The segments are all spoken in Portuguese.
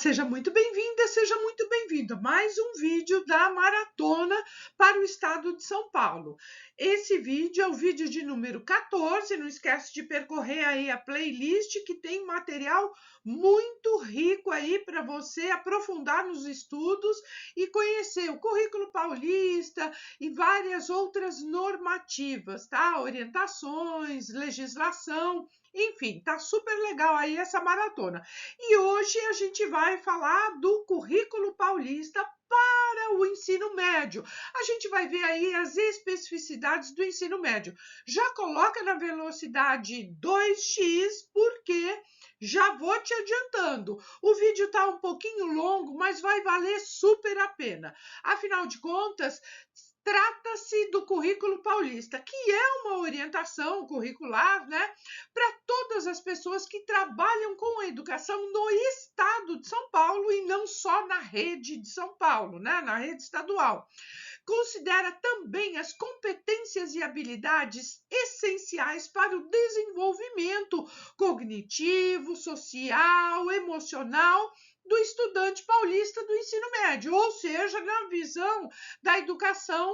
seja muito bem-vinda, seja muito bem-vindo a mais um vídeo da Maratona para o Estado de São Paulo. Esse vídeo é o vídeo de número 14, não esquece de percorrer aí a playlist que tem material muito rico aí para você aprofundar nos estudos e conhecer o currículo paulista e várias outras normativas, tá? Orientações, legislação, enfim, tá super legal aí essa maratona. E hoje a gente vai falar do currículo paulista para o ensino médio. A gente vai ver aí as especificidades do ensino médio. Já coloca na velocidade 2x, porque já vou te adiantando. O vídeo está um pouquinho longo, mas vai valer super a pena. Afinal de contas, trata-se do currículo paulista, que é uma orientação curricular, né, para todas as pessoas que trabalham com a educação no estado de São Paulo e não só na rede de São Paulo, né, na rede estadual. Considera também as competências e habilidades essenciais para o desenvolvimento cognitivo, social, emocional do estudante paulista do ensino médio, ou seja, na visão da educação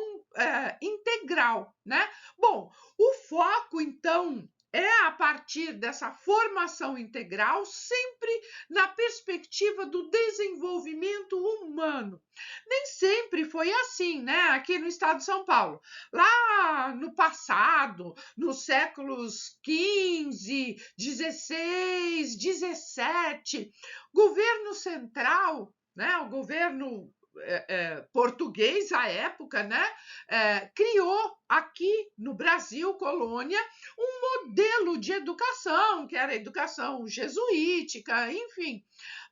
integral, né? Bom, o foco, então, é a partir dessa formação integral, sempre na perspectiva do desenvolvimento humano. Nem sempre foi assim, né? Aqui no estado de São Paulo. Lá no passado, nos séculos XV, XVI, XVII, governo central, né? O governo português à época, né? Criou aqui no Brasil, colônia, um modelo de educação, que era a educação jesuítica, enfim.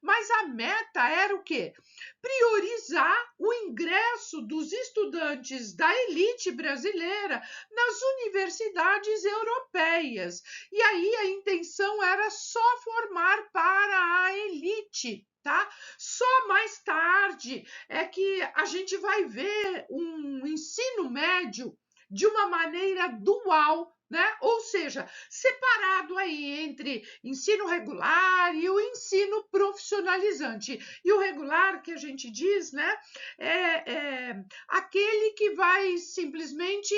Mas a meta era o quê? Priorizar o ingresso dos estudantes da elite brasileira nas universidades europeias. E aí a intenção era só formar para a elite. Tá? Só mais tarde é que a gente vai ver um ensino médio de uma maneira dual, né? Ou seja, separado aí entre ensino regular e o ensino profissionalizante. E o regular, que a gente diz, né, é aquele que vai simplesmente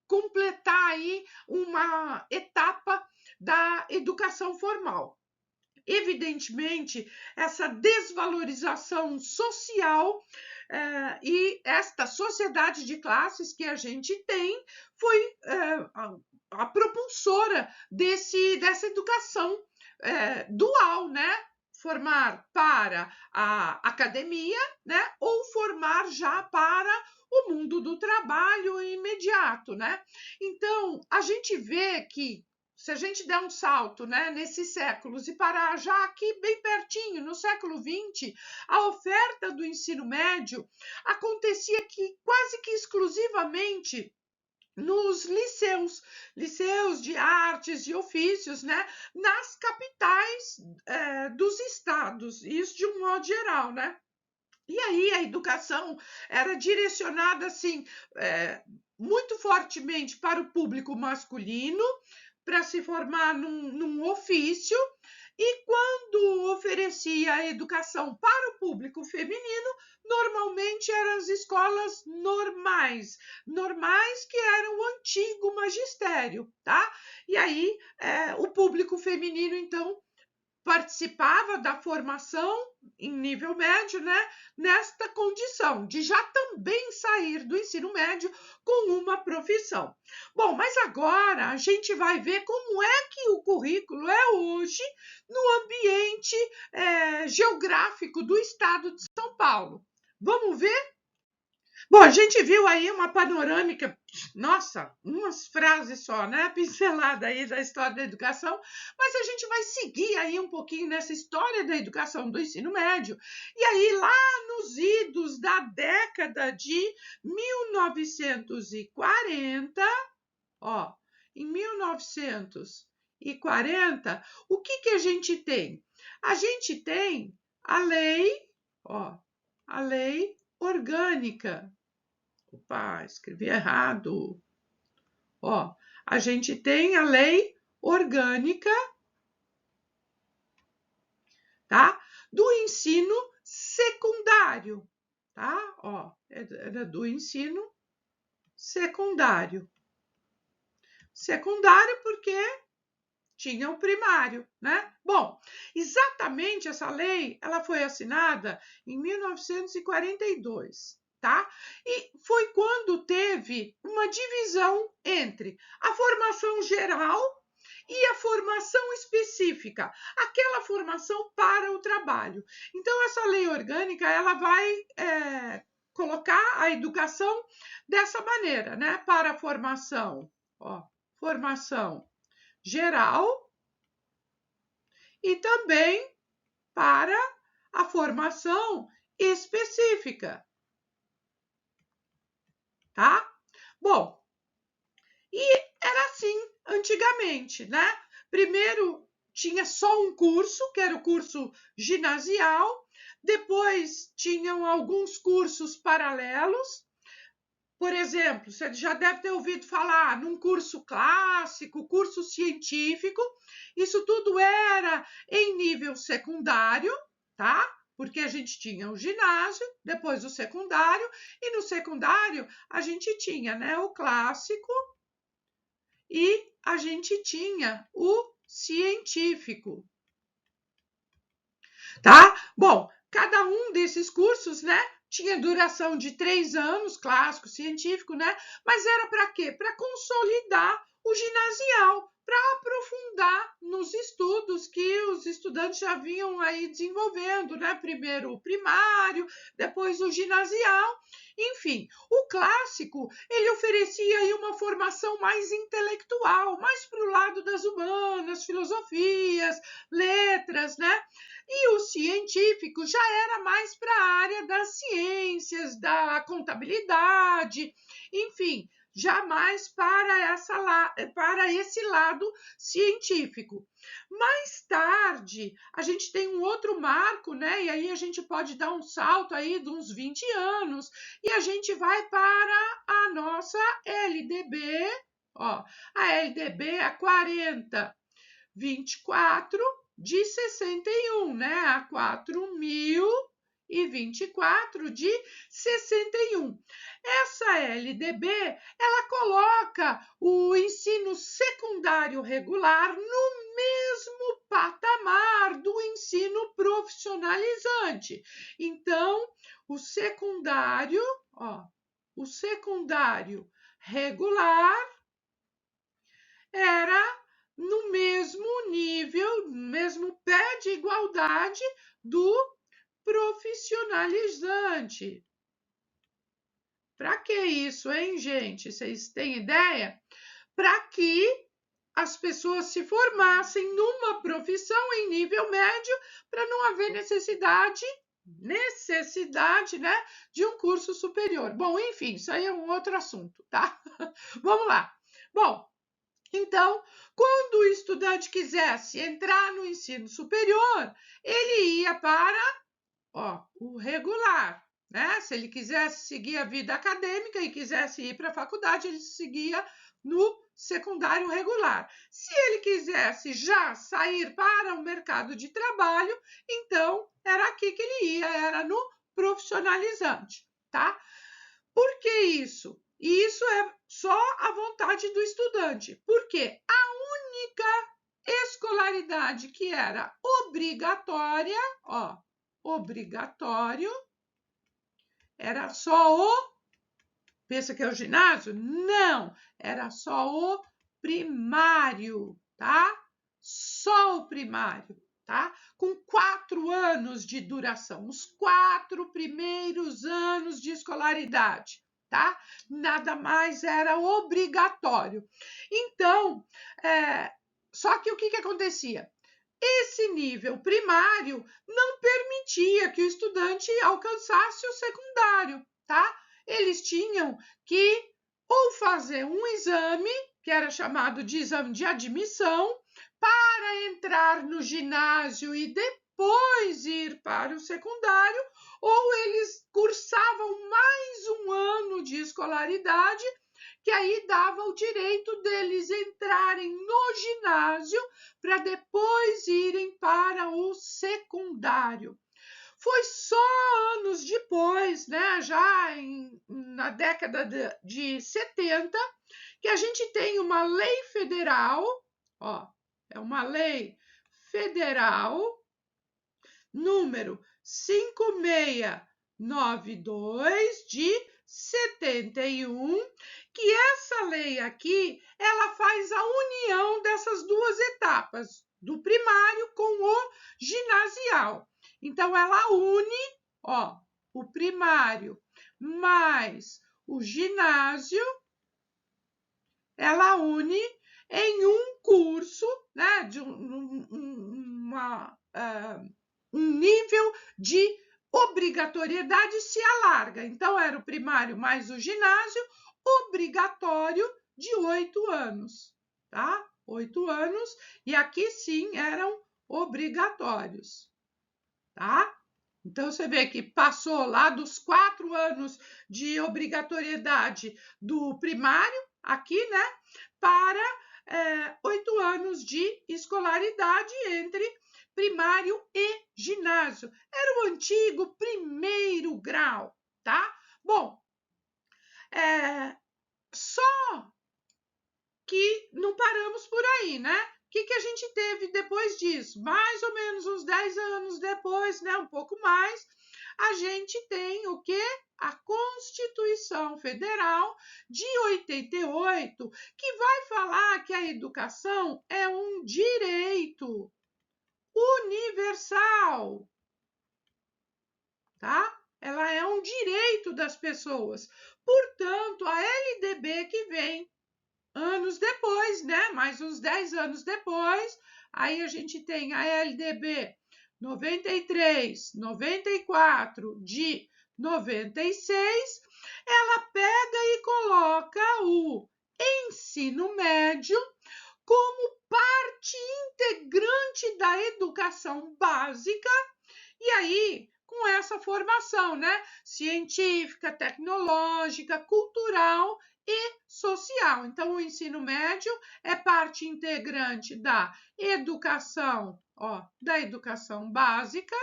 completar aí uma etapa da educação formal. Evidentemente, essa desvalorização social e esta sociedade de classes que a gente tem foi a propulsora dessa educação dual, né? Formar para a academia, né? Ou formar já para o mundo do trabalho imediato, né? Então, a gente vê que se a gente der um salto, né, nesses séculos e parar já aqui bem pertinho, no século XX, a oferta do ensino médio acontecia que quase que exclusivamente nos liceus de artes e ofícios, né, nas capitais dos estados, isso de um modo geral, né? E aí a educação era direcionada assim muito fortemente para o público masculino, para se formar num ofício, e quando oferecia a educação para o público feminino, normalmente eram as escolas normais que eram o antigo magistério, tá? E aí o público feminino, então, participava da formação em nível médio, né, nesta condição de já também sair do ensino médio com uma profissão. Bom, mas agora a gente vai ver como é que o currículo é hoje no ambiente geográfico do estado de São Paulo. Vamos ver? Bom, a gente viu aí uma panorâmica, nossa, umas frases só, né? Pincelada aí da história da educação, mas a gente vai seguir aí um pouquinho nessa história da educação do ensino médio. E aí, lá nos idos da década de 1940, ó, em 1940, o que a gente tem? A gente tem a lei, ó, a lei orgânica. Opa, escrevi errado. Ó, a gente tem a lei orgânica, tá? Do ensino secundário, tá? Ó, era do ensino secundário. Secundário porque tinha o primário, né? Bom, exatamente essa lei, ela foi assinada em 1942, tá? E foi quando teve uma divisão entre a formação geral e a formação específica, aquela formação para o trabalho. Então, essa lei orgânica, ela vai colocar a educação dessa maneira, né? Para a formação, ó, formação geral e também para a formação específica, tá? Bom, e era assim antigamente, né? Primeiro tinha só um curso, que era o curso ginasial, depois tinham alguns cursos paralelos. Por exemplo, você já deve ter ouvido falar num curso clássico, curso científico, isso tudo era em nível secundário, tá? Porque a gente tinha o ginásio, depois o secundário, e no secundário a gente tinha, né, o clássico e a gente tinha o científico, tá? Bom, cada um desses cursos, né, tinha duração de 3 anos, clássico, científico, né? Mas era para quê? Para consolidar o ginasial, para aprofundar nos estudos que os estudantes já vinham aí desenvolvendo, né? Primeiro o primário, depois o ginasial. Enfim, o clássico, ele oferecia aí uma formação mais intelectual, mais para o lado das humanas, filosofias, letras, né? E o científico já era mais para a área das ciências, da contabilidade, enfim, já mais para esse lado científico. Mais tarde, a gente tem um outro marco, né? E aí a gente pode dar um salto aí de uns 20 anos e a gente vai para a nossa LDB, ó, a LDB é 4024 de 61, né? A 4024 de 61. Essa LDB, ela coloca o ensino secundário regular no mesmo patamar do ensino profissionalizante. Então, o secundário, ó, o secundário regular era no mesmo nível, no mesmo pé de igualdade do profissionalizante. Para que isso, hein, gente? Vocês têm ideia? Para que as pessoas se formassem numa profissão em nível médio, para não haver necessidade, né, de um curso superior. Bom, enfim, isso aí é um outro assunto, tá? Vamos lá. Bom, então, quando o estudante quisesse entrar no ensino superior, ele ia para, ó, o regular, né? Se ele quisesse seguir a vida acadêmica e quisesse ir para a faculdade, ele seguia no secundário regular. Se ele quisesse já sair para o mercado de trabalho, então era aqui que ele ia, era no profissionalizante, tá? Por que isso? E isso é só a vontade do estudante, porque a única escolaridade que era obrigatória, ó, obrigatório, era só o, pensa que é o ginásio? Não, era só o primário, tá? Só o primário, tá? Com 4 anos de duração, os 4 primeiros anos de escolaridade, tá? Nada mais era obrigatório. Então, só que o que acontecia? Esse nível primário não permitia que o estudante alcançasse o secundário, tá? Eles tinham que ou fazer um exame, que era chamado de exame de admissão, para entrar no ginásio e depois ir para o secundário, ou eles cursavam mais um ano de escolaridade, que aí dava o direito deles entrarem no ginásio para depois irem para o secundário. Foi só anos depois, né, já na década de 70, que a gente tem uma lei federal, ó, é uma lei federal número 5692 de 71, que essa lei aqui, ela faz a união dessas duas etapas, do primário com o ginasial. Então, ela une, ó, o primário mais o ginásio, ela une em um curso, né, de um nível de obrigatoriedade se alarga. Então, era o primário mais o ginásio, obrigatório de 8 anos, tá? 8 anos, e aqui sim eram obrigatórios, tá? Então, você vê que passou lá dos 4 anos de obrigatoriedade do primário, aqui, né, para 8 anos de escolaridade entre primário e ginásio. Era o antigo primeiro grau, tá? Bom, só que não paramos por aí, né? O que a gente teve depois disso? Mais ou menos uns 10 anos depois, né? Um pouco mais, a gente tem o quê? A Constituição Federal de 88, que vai falar que a educação é um direito universal, tá? Ela é um direito das pessoas. Portanto, a LDB que vem anos depois, né? Mais uns 10 anos depois, aí a gente tem a LDB 93, 94 de 96, ela pega e coloca o ensino médio como parte integrante da educação básica, e aí com essa formação, né? Científica, tecnológica, cultural e social. Então, o ensino médio é parte integrante da educação, ó, da educação básica,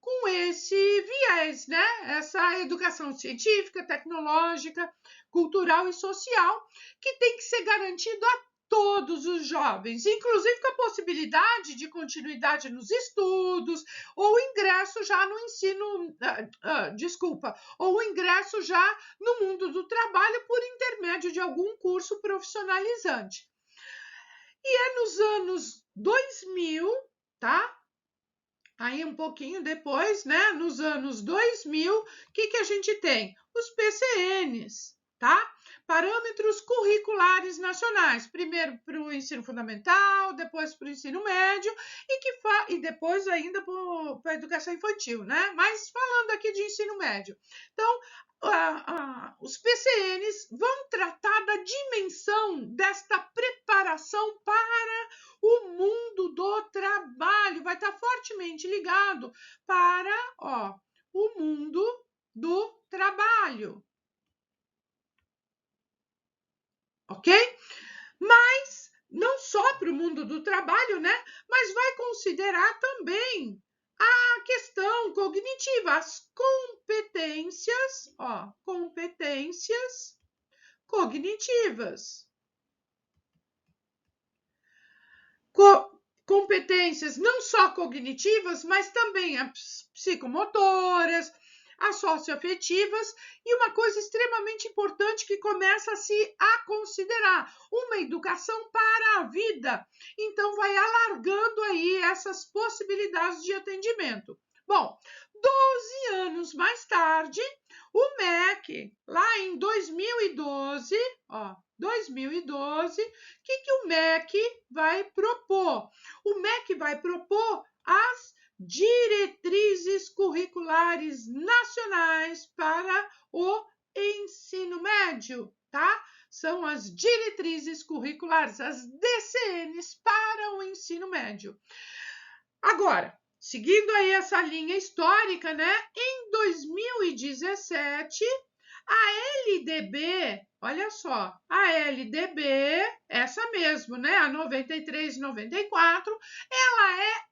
com esse viés, né? Essa educação científica, tecnológica, cultural e social, que tem que ser garantido a todos os jovens, inclusive com a possibilidade de continuidade nos estudos, ou ingresso já no ensino, ou ingresso já no mundo do trabalho por intermédio de algum curso profissionalizante. E é nos anos 2000, tá? Aí um pouquinho depois, né, nos anos 2000, o que a gente tem? Os PCNs, tá? Parâmetros curriculares nacionais, primeiro para o ensino fundamental, depois para o ensino médio e depois ainda para a educação infantil, né? Mas falando aqui de ensino médio. Então, os PCNs vão tratar da dimensão desta preparação para o mundo do trabalho, vai estar fortemente ligado para o mundo do trabalho. Ok? Mas não só para o mundo do trabalho, né? Mas vai considerar também a questão cognitiva, as competências, competências cognitivas. Competências não só cognitivas, mas também as psicomotoras, as socioafetivas e uma coisa extremamente importante que começa a considerar uma educação para a vida. Então, vai alargando aí essas possibilidades de atendimento. Bom, 12 anos mais tarde, o MEC, lá em 2012, 2012, o que o MEC vai propor? O MEC vai propor as diretrizes curriculares nacionais para o ensino médio, tá? São as diretrizes curriculares, as DCNs para o ensino médio. Agora, seguindo aí essa linha histórica, né? Em 2017, a LDB, olha só, a LDB, essa mesmo, né? A 93, 94, ela é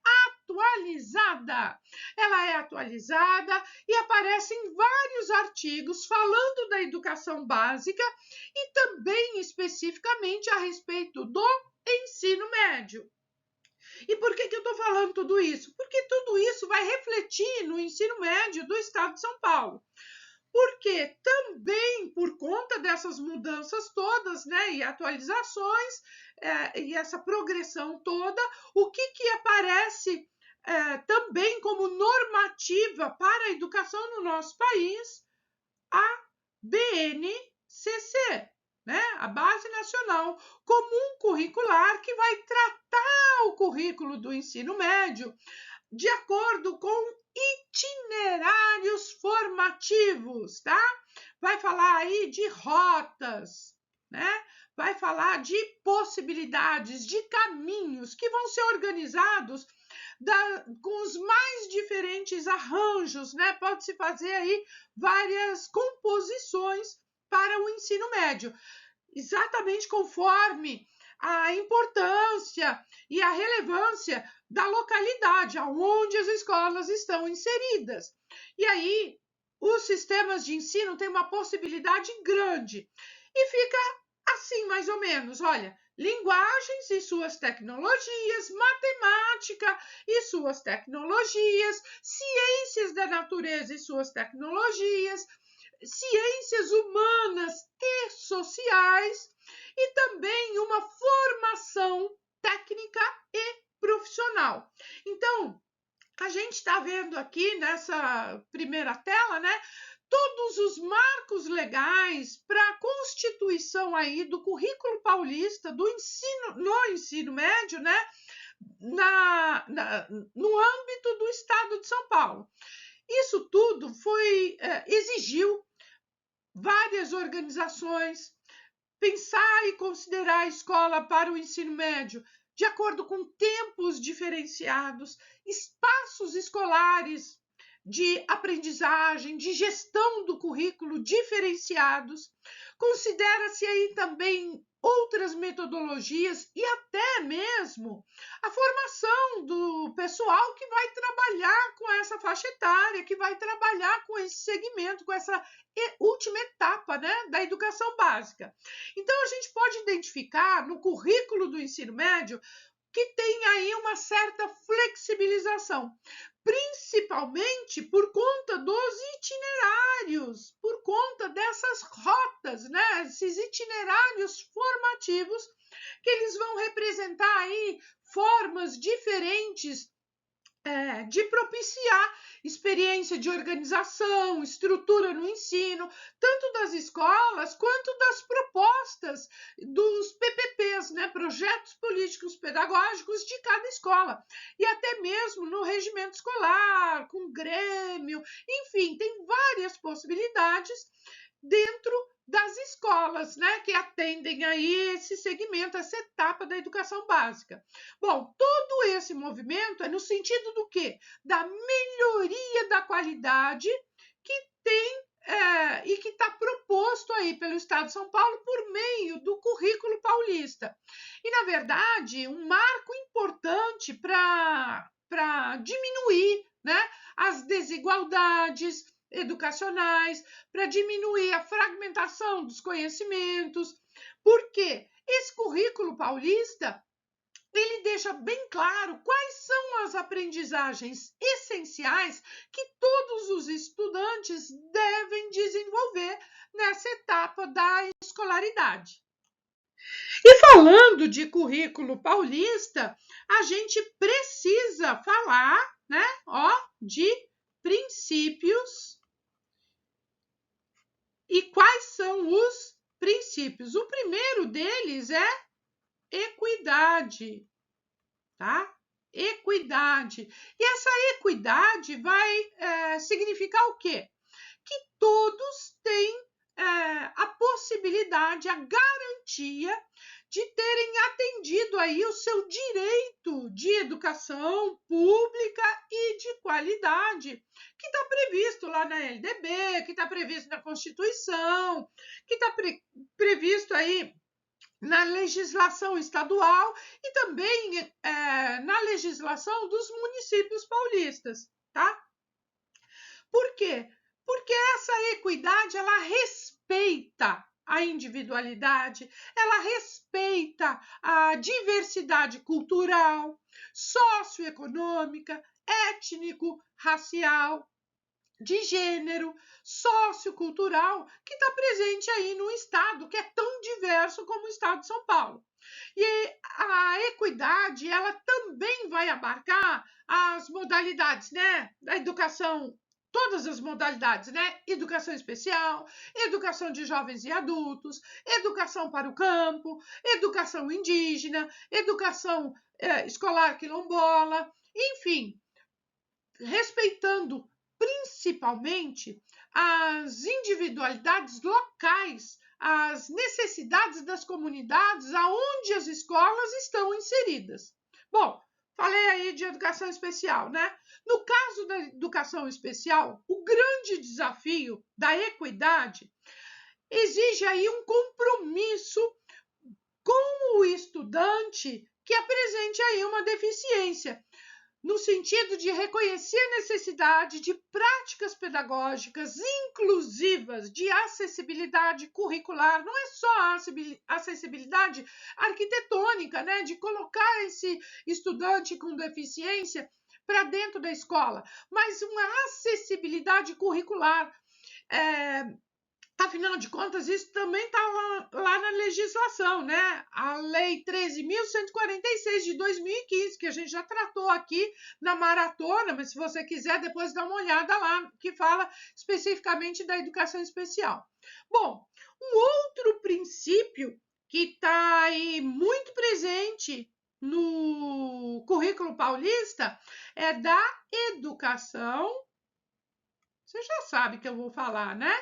atualizada. Ela é atualizada e aparece em vários artigos falando da educação básica e também especificamente a respeito do ensino médio. E por que eu estou falando tudo isso? Porque tudo isso vai refletir no ensino médio do Estado de São Paulo. Porque também por conta dessas mudanças todas, né, e atualizações, e essa progressão toda, o que aparece também como normativa para a educação no nosso país? A BNCC, né? A Base Nacional Comum Curricular, que vai tratar o currículo do ensino médio de acordo com itinerários formativos, tá? Vai falar aí de rotas, né? Vai falar de possibilidades, de caminhos que vão ser organizados com os mais diferentes arranjos, né? Pode-se fazer aí várias composições para o ensino médio, exatamente conforme a importância e a relevância da localidade aonde as escolas estão inseridas. E aí, os sistemas de ensino têm uma possibilidade grande e fica assim, mais ou menos, olha, linguagens e suas tecnologias, matemática e suas tecnologias, ciências da natureza e suas tecnologias, ciências humanas e sociais e também uma formação técnica e profissional. Então, a gente está vendo aqui nessa primeira tela, né, todos os marcos legais para a constituição aí do currículo paulista do ensino no ensino médio, né, no âmbito do Estado de São Paulo. Isso tudo exigiu várias organizações pensar e considerar a escola para o ensino médio de acordo com tempos diferenciados, espaços escolares de aprendizagem, de gestão do currículo diferenciados. Considera-se aí também outras metodologias e até mesmo a formação do pessoal que vai trabalhar com essa faixa etária, que vai trabalhar com esse segmento, com essa última etapa, né, da educação básica. Então, a gente pode identificar no currículo do ensino médio que tem aí uma certa flexibilização, principalmente por conta dos itinerários, por conta dessas rotas, né? Esses itinerários formativos que eles vão representar aí formas diferentes de propiciar experiência de organização, estrutura no ensino, tanto das escolas quanto das propostas dos PPPs, né, projetos políticos pedagógicos de cada escola, e até mesmo no regimento escolar, com grêmio, enfim, tem várias possibilidades dentro das escolas, né, que atendem aí esse segmento, essa etapa da educação básica. Bom, todo esse movimento é no sentido do quê? Da melhoria da qualidade que tem e que está proposto aí pelo Estado de São Paulo por meio do currículo paulista. E, na verdade, um marco importante para diminuir, né, as desigualdades educacionais, para diminuir a fragmentação dos conhecimentos, porque esse currículo paulista ele deixa bem claro quais são as aprendizagens essenciais que todos os estudantes devem desenvolver nessa etapa da escolaridade. E falando de currículo paulista, a gente precisa falar, né, de princípios. E quais são os princípios? O primeiro deles é equidade, tá? Equidade. E essa equidade vai significar o quê? Que todos têm a possibilidade, a garantia de terem atendido aí o seu direito de educação pública e de qualidade, que está previsto lá na LDB, que está previsto na Constituição, que está previsto aí na legislação estadual e também na legislação dos municípios paulistas, tá? Por quê? Porque essa equidade, ela respeita a individualidade, ela respeita a diversidade cultural, socioeconômica, étnico, racial, de gênero, sociocultural, que está presente aí no estado, que é tão diverso como o estado de São Paulo. E a equidade, ela também vai abarcar as modalidades, né, da educação, todas as modalidades, né? Educação especial, educação de jovens e adultos, educação para o campo, educação indígena, educação escolar quilombola, enfim, respeitando principalmente as individualidades locais, as necessidades das comunidades aonde as escolas estão inseridas. Bom, falei aí de educação especial, né? No caso da educação especial, o grande desafio da equidade exige aí um compromisso com o estudante que apresente aí uma deficiência, no sentido de reconhecer a necessidade de práticas pedagógicas inclusivas, de acessibilidade curricular, não é só a acessibilidade arquitetônica, né, de colocar esse estudante com deficiência para dentro da escola, mas uma acessibilidade curricular. Afinal de contas, isso também está lá na legislação, né? A Lei 13.146 de 2015, que a gente já tratou aqui na maratona, mas se você quiser, depois dá uma olhada lá, que fala especificamente da educação especial. Bom, um outro princípio que está aí muito presente no currículo paulista é da educação. Você já sabe que eu vou falar, né?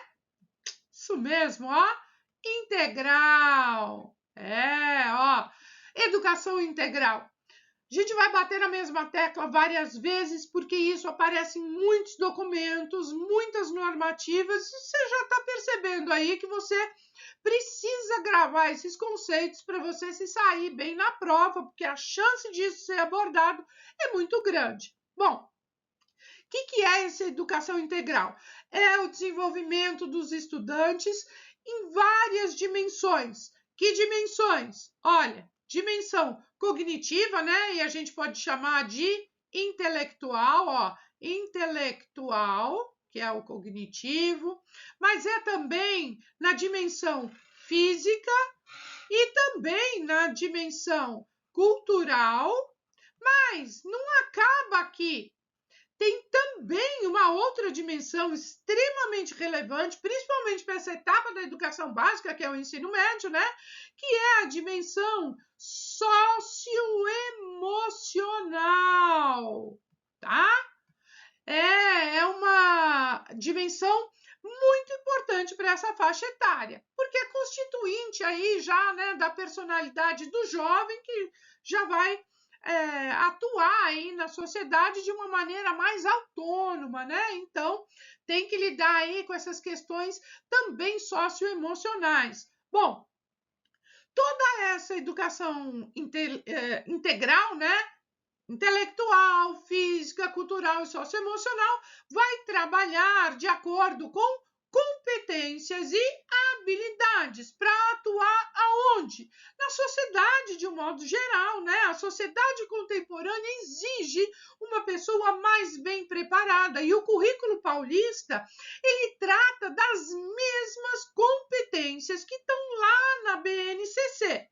Isso mesmo, ó, integral. Ó, educação integral. A gente vai bater na mesma tecla várias vezes, porque isso aparece em muitos documentos, muitas normativas, e você já está percebendo aí que você precisa gravar esses conceitos para você se sair bem na prova, porque a chance disso ser abordado é muito grande. Bom, o que é essa educação integral? É o desenvolvimento dos estudantes em várias dimensões. Que dimensões? Olha, dimensão cognitiva, né? E a gente pode chamar de intelectual, ó, intelectual, que é o cognitivo, mas é também na dimensão física e também na dimensão cultural, mas não acaba aqui. Tem também uma outra dimensão extremamente relevante, principalmente para essa etapa da educação básica, que é o ensino médio, né? Que é a dimensão socioemocional, tá? É uma dimensão muito importante para essa faixa etária, porque é constituinte aí já, né, da personalidade do jovem que já vai atuar aí na sociedade de uma maneira mais autônoma, né? Então, tem que lidar aí com essas questões também socioemocionais. Bom, toda essa educação integral, né? Intelectual, física, cultural e socioemocional vai trabalhar de acordo com competências e habilidades para atuar aonde? Na sociedade de um modo geral, né? A sociedade contemporânea exige uma pessoa mais bem preparada e o currículo paulista, ele trata das mesmas competências que estão lá na BNCC.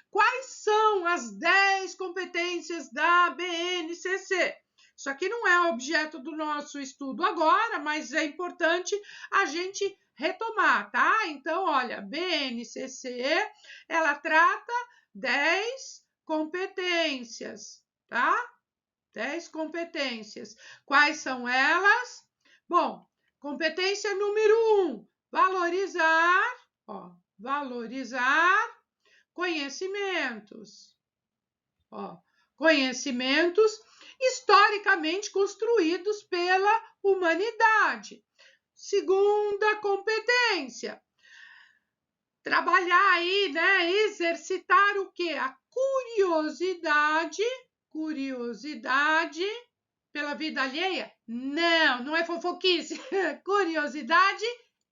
Quais são as 10 competências da BNCC? Isso aqui não é objeto do nosso estudo agora, mas é importante a gente retomar, tá? Então, olha, BNCC, ela trata 10 competências, tá? 10 competências. Quais são elas? Bom, competência número 1, valorizar, ó, valorizar conhecimentos. Ó, conhecimentos historicamente construídos pela humanidade. Segunda competência, trabalhar aí, né? Exercitar o quê? A curiosidade pela vida alheia? Não, não é fofoquice. Curiosidade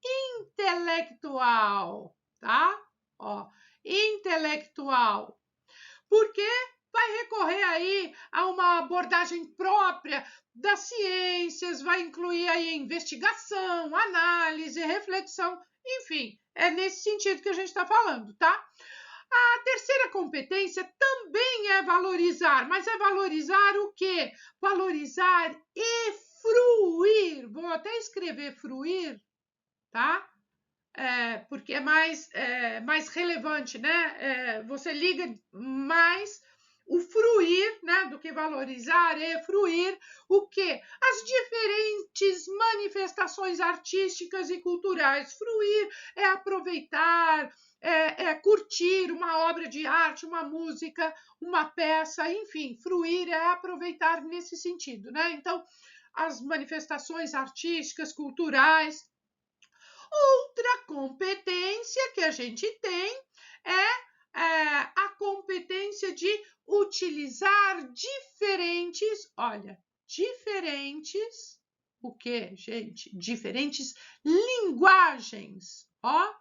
intelectual, tá? Ó, intelectual. Porque vai recorrer aí a uma abordagem própria das ciências, vai incluir aí investigação, análise, reflexão, enfim, é nesse sentido que a gente está falando, tá? A terceira competência também é valorizar, mas é valorizar o quê? Valorizar e fruir. Vou até escrever fruir, tá? Porque mais relevante, né? Você liga mais o fruir, né, do que valorizar, é fruir o quê? As diferentes manifestações artísticas e culturais. Fruir é aproveitar, é curtir uma obra de arte, uma música, uma peça, enfim, fruir é aproveitar nesse sentido, né? Então, as manifestações artísticas, culturais. Outra competência que a gente tem a competência de utilizar diferentes, o que, gente? Diferentes linguagens, ó,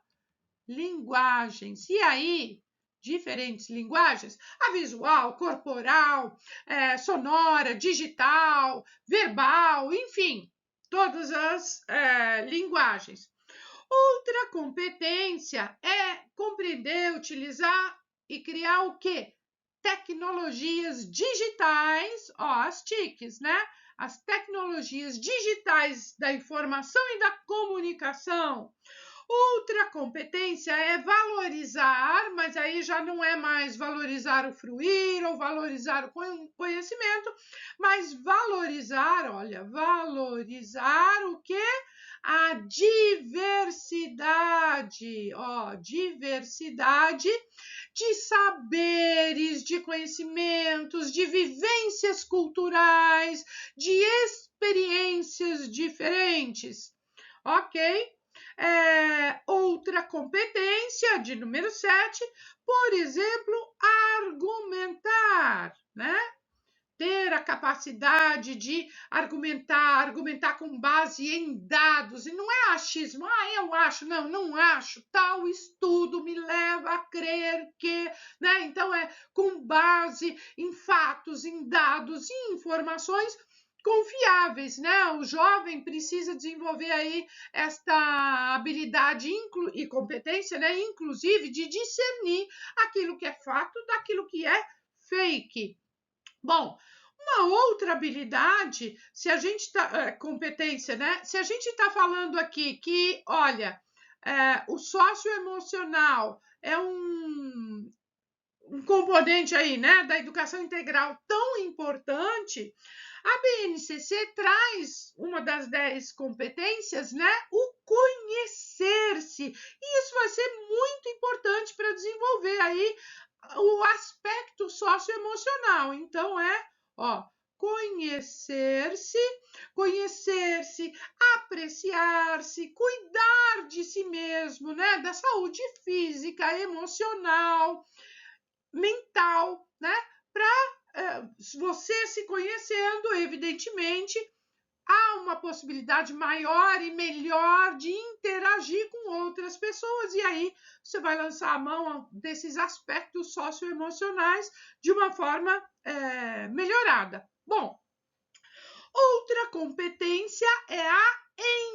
linguagens. E aí, diferentes linguagens, a visual, corporal, sonora, digital, verbal, enfim, todas as linguagens. Outra competência é compreender, utilizar e criar o quê? Tecnologias digitais, ó, as TICs, né? As tecnologias digitais da informação e da comunicação. Outra competência é valorizar, mas aí já não é mais valorizar o fruir ou valorizar o conhecimento, mas valorizar, olha, valorizar o quê? A diversidade, ó, diversidade de saberes, de conhecimentos, de vivências culturais, de experiências diferentes, ok? Outra competência, de número 7, por exemplo, argumentar, né? Ter a capacidade de argumentar com base em dados, e não é achismo, eu acho, não acho, tal estudo me leva a crer que, né? Então é com base em fatos, em dados e informações confiáveis, né? O jovem precisa desenvolver aí esta habilidade e competência, né? Inclusive de discernir aquilo que é fato daquilo que é fake. Bom, uma outra habilidade, se a gente está competência, né? Se a gente está falando aqui que, olha, o socioemocional é um componente aí, né, da educação integral tão importante, a BNCC traz uma das 10 competências, né, o conhecer-se. E isso vai ser muito importante para desenvolver aí o aspecto socioemocional. Então ó, conhecer-se, apreciar-se, cuidar de si mesmo, né, da saúde física, emocional, mental, né? Para você se conhecendo, evidentemente, há uma possibilidade maior e melhor de interagir com outras pessoas, e aí você vai lançar a mão desses aspectos socioemocionais de uma forma melhorada. Bom, outra competência é a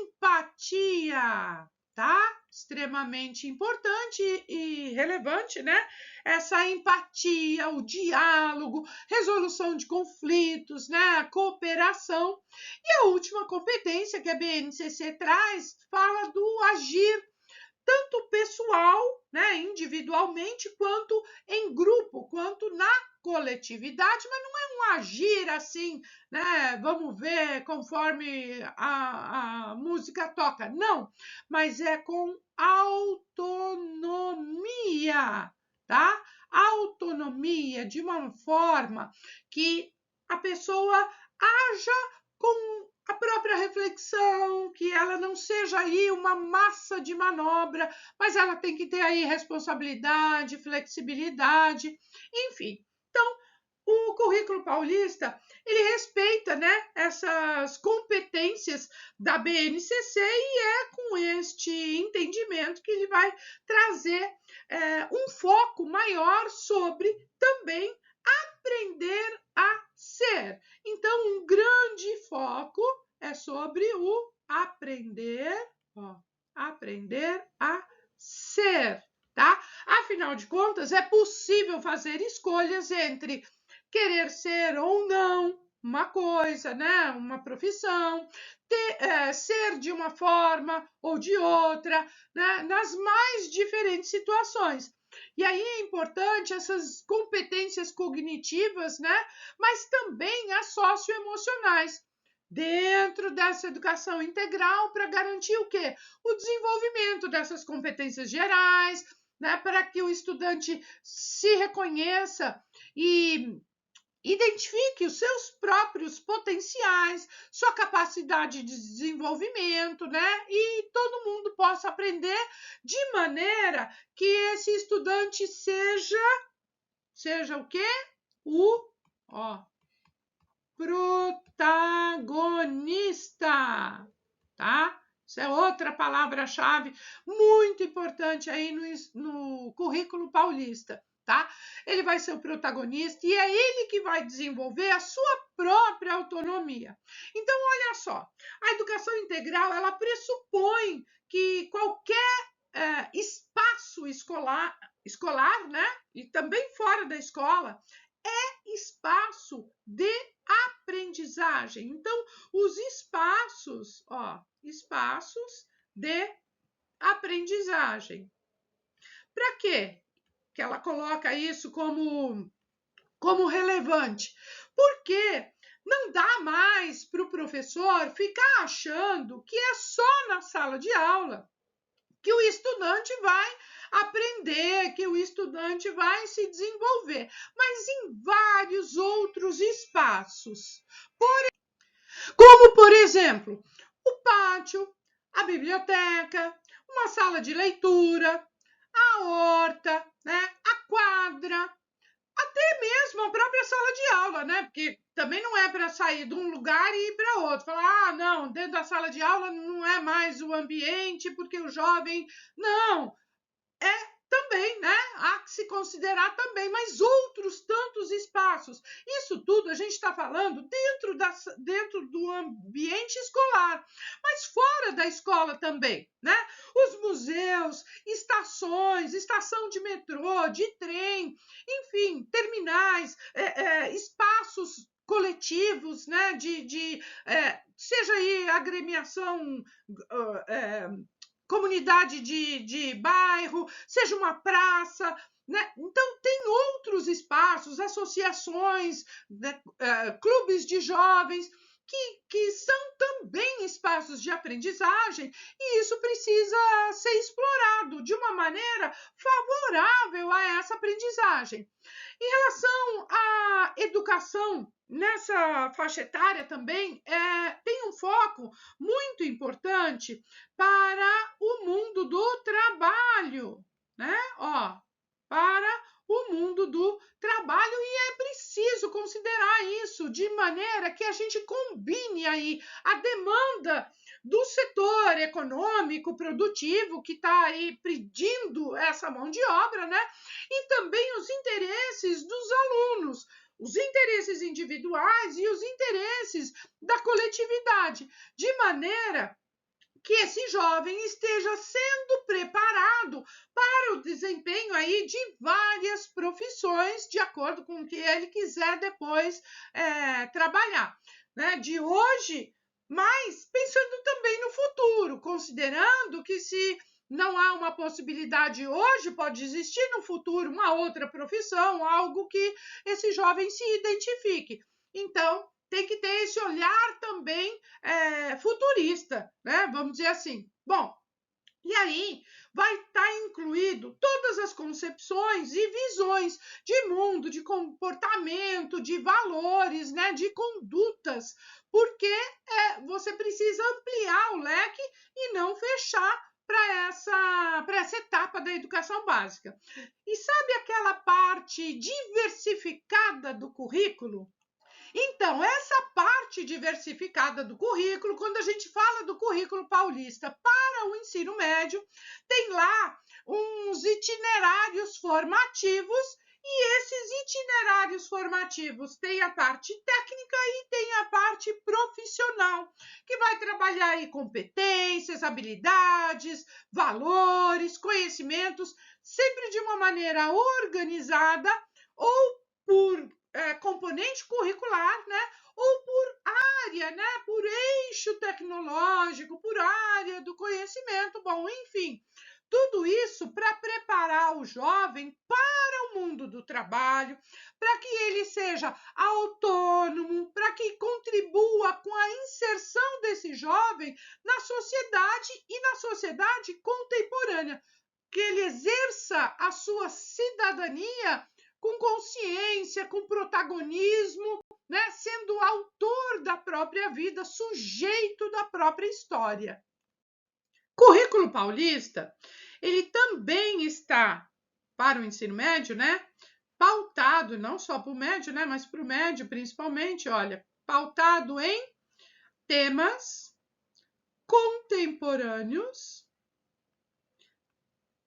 empatia, tá? Extremamente importante e relevante, né? Essa empatia, o diálogo, resolução de conflitos, né? A cooperação. E a última competência que a BNCC traz fala do agir tanto pessoal, né, individualmente, quanto em grupo, quanto na coletividade, mas não é um agir assim, né? Vamos ver conforme a música toca, não, mas é com autonomia, tá? Autonomia de uma forma que a pessoa haja com a própria reflexão, que ela não seja aí uma massa de manobra, mas ela tem que ter aí responsabilidade, flexibilidade, enfim. Então, o currículo paulista, ele respeita, né, essas competências da BNCC e é com este entendimento que ele vai trazer um foco maior sobre também aprender a ser. Então, um grande foco é sobre o aprender, aprender a ser, tá? Afinal de contas, é possível fazer escolhas entre querer ser ou não uma coisa, né? Uma profissão, ser de uma forma ou de outra, né? Nas mais diferentes situações. E aí é importante essas competências cognitivas, né? Mas também as socioemocionais dentro dessa educação integral para garantir o quê? O desenvolvimento dessas competências gerais, né? Para que o estudante se reconheça e identifique os seus próprios potenciais, sua capacidade de desenvolvimento, né? E todo mundo possa aprender de maneira que esse estudante seja o quê? O protagonista, tá? Isso é outra palavra-chave muito importante aí no currículo paulista. Tá? Ele vai ser o protagonista e é ele que vai desenvolver a sua própria autonomia. Então, olha só, a educação integral, ela pressupõe que qualquer espaço escolar, né, e também fora da escola, é espaço de aprendizagem. Então, os espaços de aprendizagem. Para quê? Que ela coloca isso como relevante, porque não dá mais para o professor ficar achando que é só na sala de aula que o estudante vai aprender, que o estudante vai se desenvolver, mas em vários outros espaços. Como, por exemplo, o pátio, a biblioteca, uma sala de leitura, a horta, né, a quadra, até mesmo a própria sala de aula, né? Porque também não é para sair de um lugar e ir para outro. Falar, não, dentro da sala de aula não é mais o ambiente, porque o jovem. Não, também, né? Há que se considerar também, mas outros tantos espaços. Isso tudo a gente está falando dentro do ambiente escolar, mas fora da escola também, né? Os museus, estações, estação de metrô, de trem, enfim, terminais, espaços coletivos, né? Seja aí agremiação. Comunidade de bairro, seja uma praça, né? Então, tem outros espaços, associações, né? Clubes de jovens, que são também espaços de aprendizagem, e isso precisa ser explorado de uma maneira favorável a essa aprendizagem. Em relação à educação, nessa faixa etária também tem um foco muito importante para o mundo do trabalho, né? Para o mundo do trabalho, e é preciso considerar isso de maneira que a gente combine aí a demanda do setor econômico produtivo que está aí pedindo essa mão de obra, né? E também os interesses dos alunos, os interesses individuais e os interesses da coletividade, de maneira que esse jovem esteja sendo preparado para o desempenho aí de várias profissões, de acordo com o que ele quiser depois trabalhar, né? De hoje, mas pensando também no futuro, considerando que se não há uma possibilidade hoje, pode existir no futuro uma outra profissão, algo que esse jovem se identifique. Então, tem que ter esse olhar também futurista, né? Vamos dizer assim. Bom, E aí vai estar incluído todas as concepções e visões de mundo, de comportamento, de valores, né, de condutas, porque você precisa ampliar o leque e não fechar para essa etapa da educação básica. E sabe aquela parte diversificada do currículo? Então, essa parte diversificada do currículo, quando a gente fala do currículo paulista para o ensino médio, tem lá uns itinerários formativos e esses itinerários formativos têm a parte técnica e tem a parte profissional, que vai trabalhar aí competências, habilidades, valores, conhecimentos, sempre de uma maneira organizada ou por componente curricular, né? Ou por área, né? Por eixo tecnológico, por área do conhecimento, bom, enfim, tudo isso para preparar o jovem para o mundo do trabalho, para que ele seja autônomo, para que contribua com a inserção desse jovem na sociedade e na sociedade contemporânea, que ele exerça a sua cidadania com consciência, com protagonismo, né? Sendo autor da própria vida, sujeito da própria história. Currículo paulista, ele também está, para o ensino médio, né? Pautado, não só para o médio, né? Mas para o médio principalmente, olha, pautado em temas contemporâneos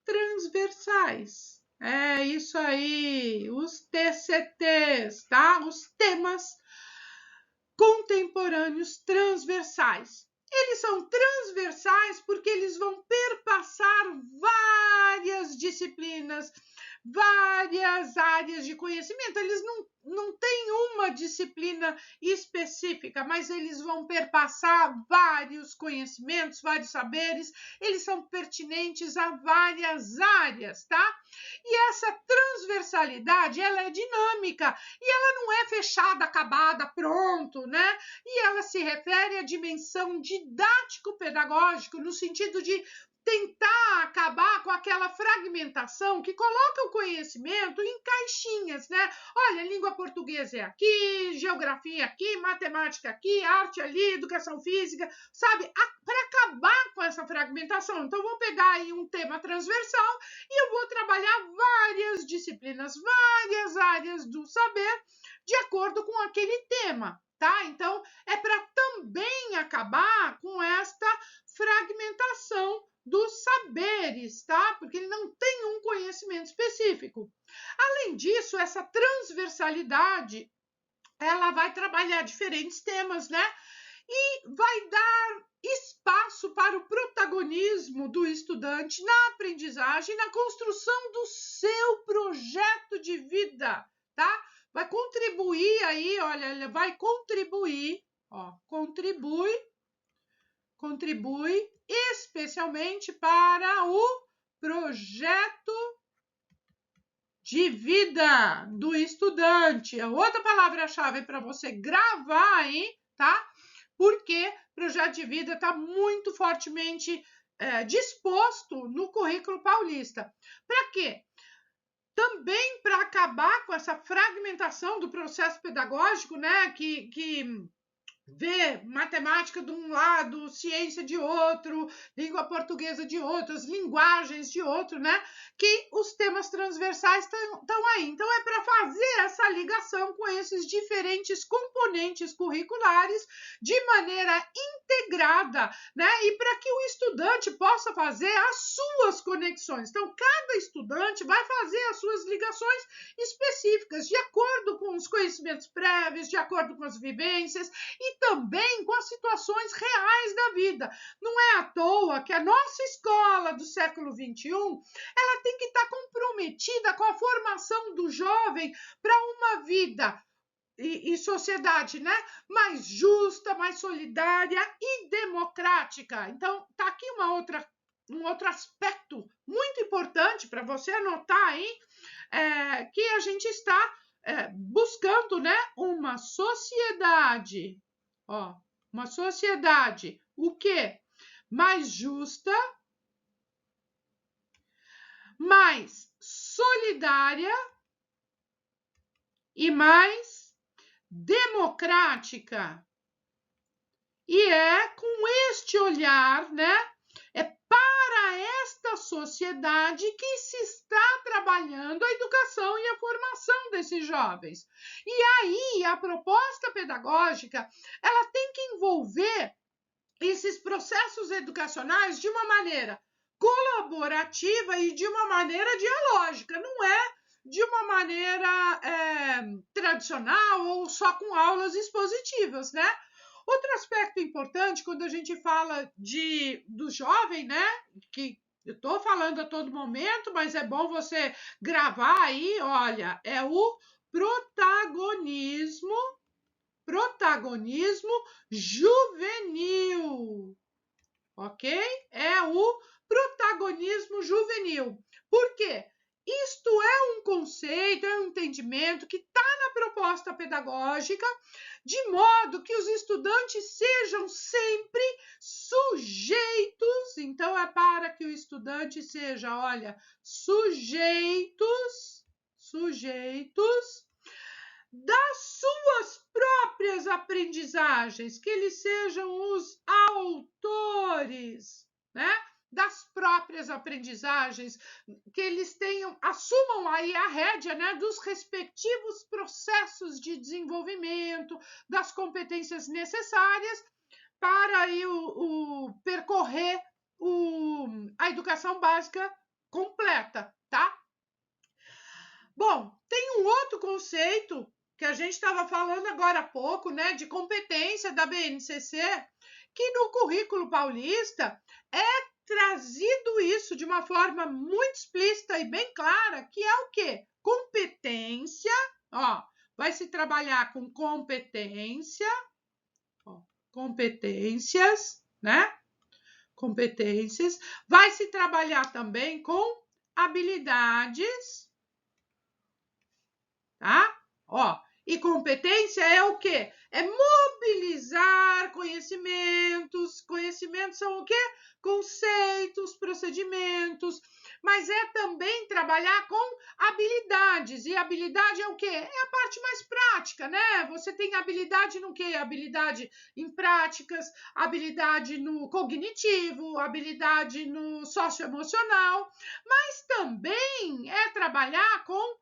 transversais. É isso aí, os TCTs, tá? Os temas contemporâneos transversais. Eles são transversais porque eles vão perpassar várias disciplinas, várias áreas de conhecimento. Eles não têm uma disciplina específica, mas eles vão perpassar vários conhecimentos, vários saberes. Eles são pertinentes a várias áreas, tá? E essa transversalidade, ela é dinâmica e ela não é fechada, acabada, pronto, né? E ela se refere à dimensão didático-pedagógico no sentido de tentar acabar com aquela fragmentação que coloca o conhecimento em caixinhas, né? Olha, língua portuguesa é aqui, geografia aqui, matemática aqui, arte ali, educação física, sabe? Para acabar com essa fragmentação. Então, vou pegar aí um tema transversal e eu vou trabalhar várias disciplinas, várias áreas do saber de acordo com aquele tema, tá? Então, é para também acabar com esta fragmentação dos saberes, tá? Porque ele não tem um conhecimento específico. Além disso, essa transversalidade, ela vai trabalhar diferentes temas, né? E vai dar espaço para o protagonismo do estudante na aprendizagem, na construção do seu projeto de vida, tá? Vai contribuir aí, olha, ele vai contribuir, ó, contribui especialmente para o projeto de vida do estudante. A outra palavra-chave para você gravar aí, tá? Porque projeto de vida está muito fortemente disposto no currículo paulista. Para quê? Também para acabar com essa fragmentação do processo pedagógico, né? Que ver matemática de um lado, ciência de outro, língua portuguesa de outro, as linguagens de outro, né? Que os temas transversais estão aí. Então, é para fazer essa ligação com esses diferentes componentes curriculares de maneira integrada, né? E para que o estudante possa fazer as suas conexões. Então, cada estudante vai fazer as suas ligações específicas, de acordo com os conhecimentos prévios, de acordo com as vivências, e também com as situações reais da vida. Não é à toa que a nossa escola do século XXI, ela tem que estar comprometida com a formação do jovem para uma vida e sociedade, né? Mais justa, mais solidária e democrática. Então, tá aqui um outro aspecto muito importante para você anotar aí, que a gente está buscando, né, uma sociedade, ó, uma sociedade, o quê? Mais justa, mais solidária e mais democrática. E é com este olhar, né? É para esta sociedade que se está trabalhando a educação e a formação desses jovens. E aí, a proposta pedagógica, ela tem que envolver esses processos educacionais de uma maneira colaborativa e de uma maneira dialógica, não é de uma maneira tradicional ou só com aulas expositivas, né? Outro aspecto importante quando a gente fala do jovem, né? Que eu estou falando a todo momento, mas é bom você gravar aí, olha, é o protagonismo juvenil, ok? É o protagonismo juvenil. Por quê? Isto é um conceito, é um entendimento que está na proposta pedagógica, de modo que os estudantes sejam sempre sujeitos. Então, é para que o estudante seja, olha, sujeitos das suas próprias aprendizagens, que eles sejam os autores, né? Das próprias aprendizagens, que eles assumam aí a rédea, né, dos respectivos processos de desenvolvimento, das competências necessárias para aí percorrer a educação básica completa, tá? Bom, tem um outro conceito que a gente estava falando agora há pouco, né, de competência da BNCC, que no currículo paulista é trazido isso de uma forma muito explícita e bem clara, que é o quê? Competência, ó, vai se trabalhar com competência, ó, competências, né? Competências, vai se trabalhar também com habilidades, tá? Ó, e competência é o quê? É mobilizar conhecimentos. Conhecimentos são o quê? Conceitos, procedimentos. Mas é também trabalhar com habilidades. E habilidade é o quê? É a parte mais prática, né? Você tem habilidade no quê? Habilidade em práticas, habilidade no cognitivo, habilidade no socioemocional. Mas também é trabalhar com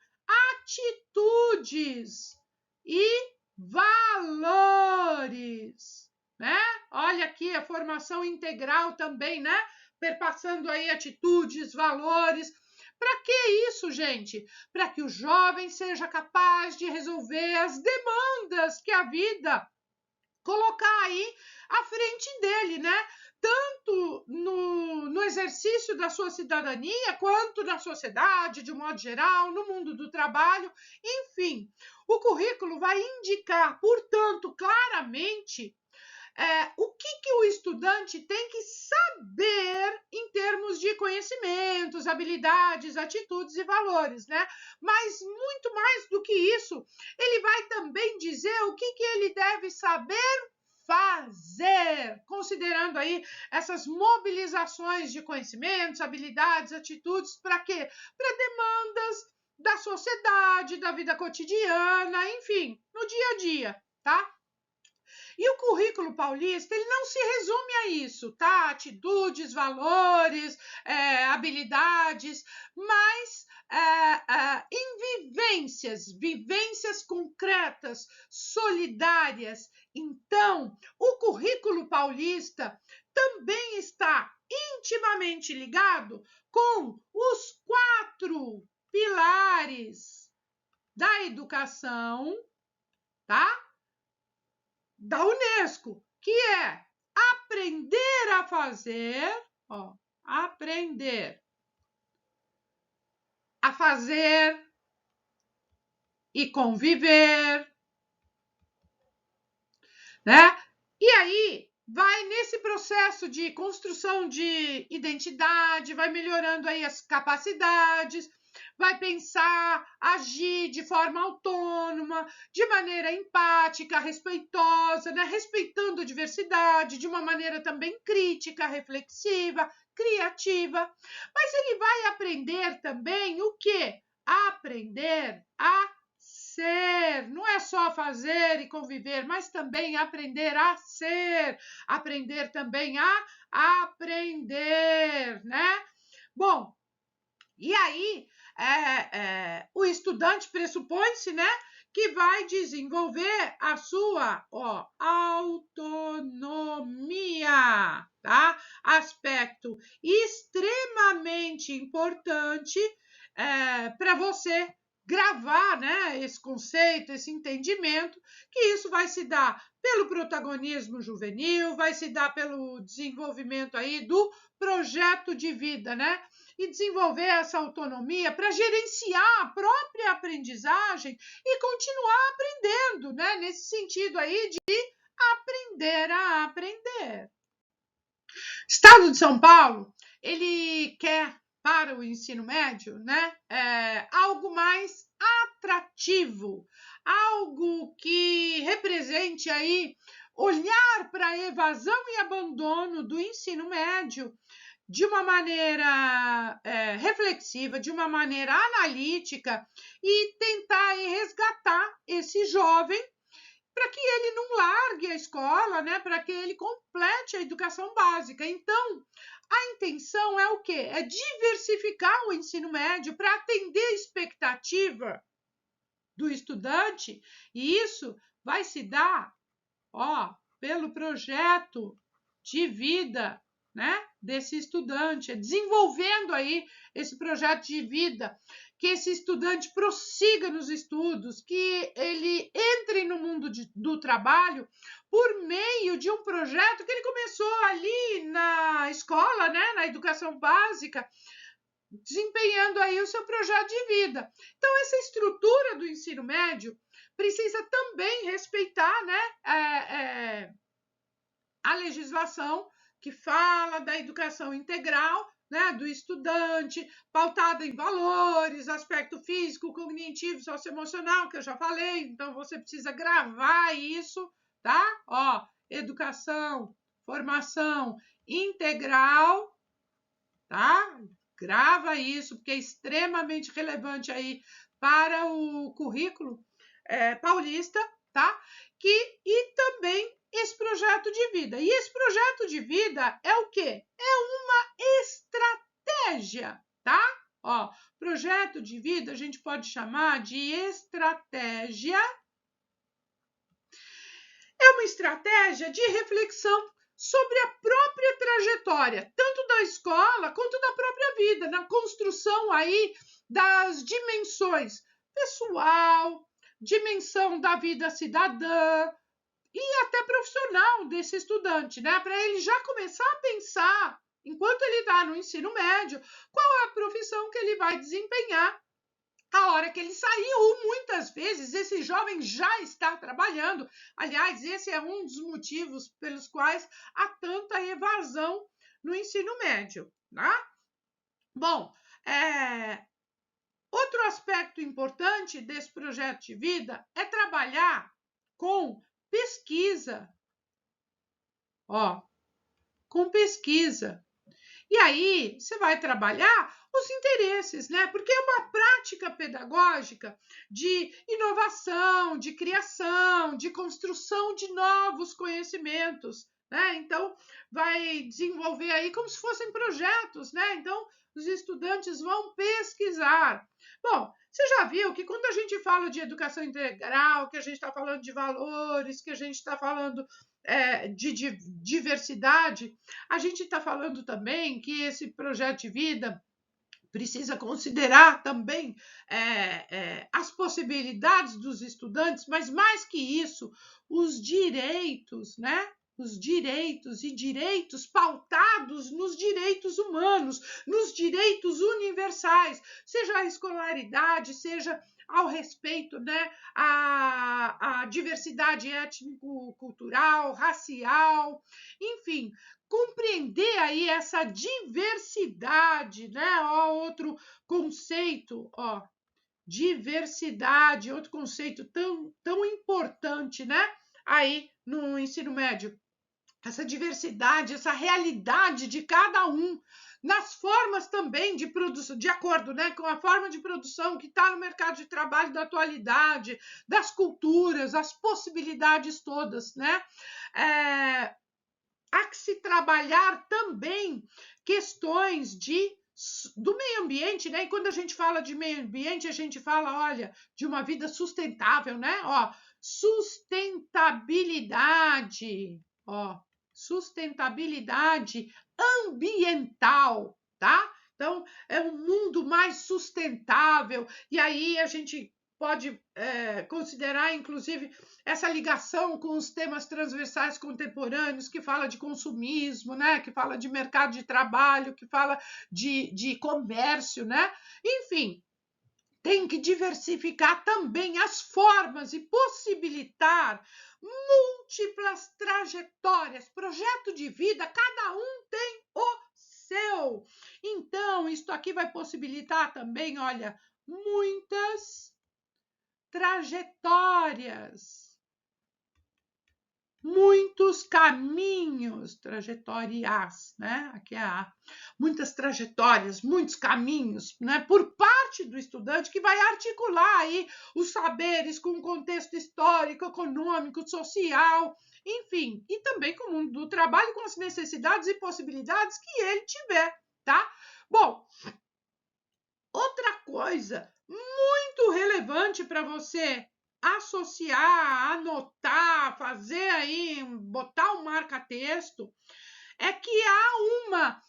atitudes e valores, né? Olha aqui a formação integral também, né? Perpassando aí atitudes, valores. Para que isso, gente? Para que o jovem seja capaz de resolver as demandas que a vida colocar aí à frente dele, né? Tanto no exercício da sua cidadania, quanto na sociedade, de um modo geral, no mundo do trabalho, enfim. O currículo vai indicar, portanto, claramente o que o estudante tem que saber em termos de conhecimentos, habilidades, atitudes e valores, né? Mas muito mais do que isso, ele vai também dizer o que ele deve saber fazer, considerando aí essas mobilizações de conhecimentos, habilidades, atitudes, para quê? Para demandas da sociedade, da vida cotidiana, enfim, no dia a dia, tá? E o currículo paulista, ele não se resume a isso, tá? Atitudes, valores, habilidades, mas em vivências concretas, solidárias. Então, o currículo paulista também está intimamente ligado com os 4 pilares da educação, tá? Da Unesco, que é aprender a fazer, ó, aprender a fazer e conviver, né? E aí vai nesse processo de construção de identidade, vai melhorando aí as capacidades. vai pensar, agir de forma autônoma, de maneira empática, respeitosa, né? Respeitando a diversidade, de uma maneira também crítica, reflexiva, criativa. Mas ele vai aprender também o quê? Aprender a ser, não é só fazer e conviver, mas também aprender a ser, aprender também a aprender, né? Bom, e aí o estudante pressupõe-se, né, que vai desenvolver a sua autonomia, tá? Aspecto extremamente importante para você gravar, né, esse conceito, esse entendimento, que isso vai se dar pelo protagonismo juvenil, vai se dar pelo desenvolvimento aí do projeto de vida, né? E desenvolver essa autonomia para gerenciar a própria aprendizagem e continuar aprendendo, né? Nesse sentido aí de aprender a aprender. Estado de São Paulo, ele quer para o ensino médio, né, algo mais atrativo, algo que represente aí olhar para a evasão e abandono do ensino médio de uma maneira reflexiva, de uma maneira analítica e tentar resgatar esse jovem para que ele não largue a escola, né? Para que ele complete a educação básica. Então, a intenção é o quê? É diversificar o ensino médio para atender a expectativa do estudante, e isso vai se dar, pelo projeto de vida, né, desse estudante, desenvolvendo aí esse projeto de vida, que esse estudante prossiga nos estudos, que ele entre no mundo do trabalho por meio de um projeto que ele começou ali na escola, né, na educação básica, desempenhando aí o seu projeto de vida. Então, essa estrutura do ensino médio precisa também respeitar, né, a legislação que fala da educação integral, né, do estudante, pautada em valores, aspecto físico, cognitivo, socioemocional, que eu já falei, então você precisa gravar isso, tá? Educação, formação integral, tá? Grava isso, porque é extremamente relevante aí para o currículo paulista, tá? E também esse projeto de vida. E esse projeto de vida é o quê? É uma estratégia, tá? Projeto de vida a gente pode chamar de estratégia. É uma estratégia de reflexão sobre a própria trajetória, tanto da escola quanto da própria vida, na construção aí das dimensões pessoal, dimensão da vida cidadã, e até profissional desse estudante, né? Para ele já começar a pensar, enquanto ele está no ensino médio, qual é a profissão que ele vai desempenhar a hora que ele sair, ou muitas vezes esse jovem já está trabalhando. Aliás, esse é um dos motivos pelos quais há tanta evasão no ensino médio, tá? Bom, outro aspecto importante desse projeto de vida é trabalhar com pesquisa, com pesquisa. E aí você vai trabalhar os interesses, né? Porque é uma prática pedagógica de inovação, de criação, de construção de novos conhecimentos, né? Então vai desenvolver aí como se fossem projetos, né? Então os estudantes vão pesquisar. Bom, você já viu que quando a gente fala de educação integral, que a gente está falando de valores, que a gente está falando de diversidade, a gente está falando também que esse projeto de vida precisa considerar também as possibilidades dos estudantes, mas mais que isso, os direitos, né? Os direitos e direitos pautados nos direitos humanos. humanos, nos direitos universais, seja a escolaridade, seja ao respeito, né, à diversidade étnico-cultural, racial, enfim, compreender aí essa diversidade, né? Ó, outro conceito, ó, diversidade, outro conceito tão importante, né? Aí no ensino médio, essa diversidade, essa realidade de cada um, nas formas também de produção, de acordo, né, com a forma de produção que está no mercado de trabalho da atualidade, das culturas, as possibilidades todas, né? Há que se trabalhar também questões do meio ambiente, né? E quando a gente fala de meio ambiente, a gente fala, olha, de uma vida sustentável, né? Ó, sustentabilidade ambiental, tá? Então, é um mundo mais sustentável, e aí a gente pode considerar, inclusive, essa ligação com os temas transversais contemporâneos, que fala de consumismo, né? Que fala de mercado de trabalho, que fala de comércio, né? Enfim, tem que diversificar também as formas e possibilitar múltiplas trajetórias, projeto de vida, cada um tem o seu. Então, isto aqui vai possibilitar também, olha, muitas trajetórias, muitos caminhos, trajetórias, né? Aqui é muitas trajetórias, muitos caminhos, né? Por parte do estudante que vai articular aí os saberes com o contexto histórico, econômico, social, enfim, e também com o mundo do trabalho, com as necessidades e possibilidades que ele tiver, tá? Bom, outra coisa muito relevante para você associar, anotar, fazer aí, botar um marca-texto, é que há uma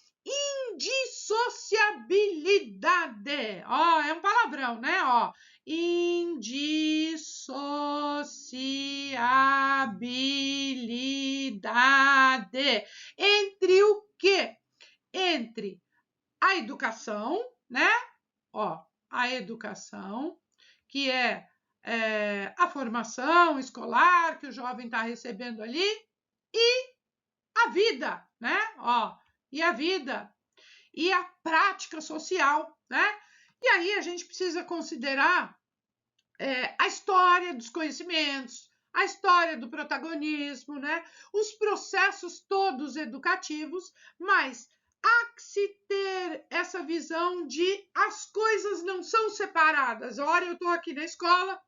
indissociabilidade. Ó, é um palavrão, né? Ó, indissociabilidade. Entre o quê? Entre a educação, né? Ó, a educação, que é a formação escolar que o jovem está recebendo ali, e a vida, né? Ó, e a vida, e a prática social, né? E aí a gente precisa considerar a história dos conhecimentos, a história do protagonismo, né? Os processos todos educativos, mas há que se ter essa visão de as coisas não são separadas. Ora, eu estou aqui na escola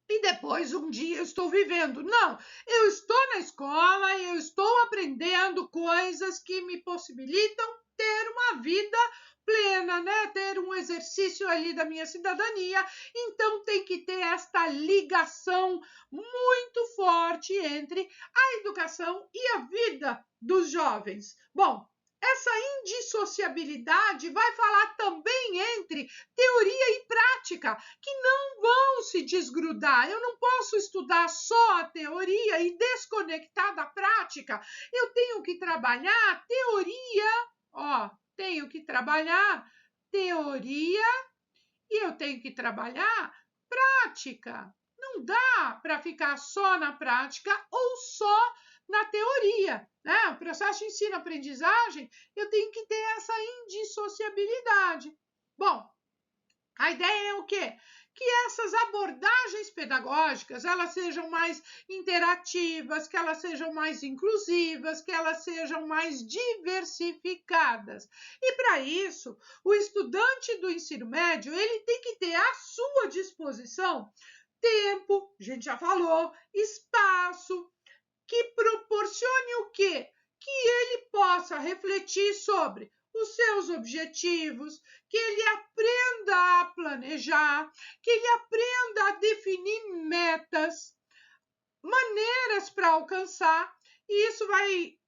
e depois um dia eu estou vivendo. Não, eu estou na escola e eu estou aprendendo coisas que me possibilitam ter uma vida plena, né? Ter um exercício ali da minha cidadania. Então tem que ter esta ligação muito forte entre a educação e a vida dos jovens. Bom, essa indissociabilidade vai falar também entre teoria e prática, que não vão se desgrudar. Eu não posso estudar só a teoria e desconectar da prática. Eu tenho que trabalhar teoria, ó, tenho que trabalhar teoria e eu tenho que trabalhar prática. Não dá para ficar só na prática ou só na teoria, né? O processo de ensino-aprendizagem, eu tenho que ter essa indissociabilidade. Bom, a ideia é o quê? Que essas abordagens pedagógicas, elas sejam mais interativas, que elas sejam mais inclusivas, que elas sejam mais diversificadas. E para isso, o estudante do ensino médio, ele tem que ter à sua disposição tempo, a gente já falou, espaço, que proporcione o quê? Que ele possa refletir sobre os seus objetivos, que ele aprenda a planejar, que ele aprenda a definir metas, maneiras para alcançar, e isso vai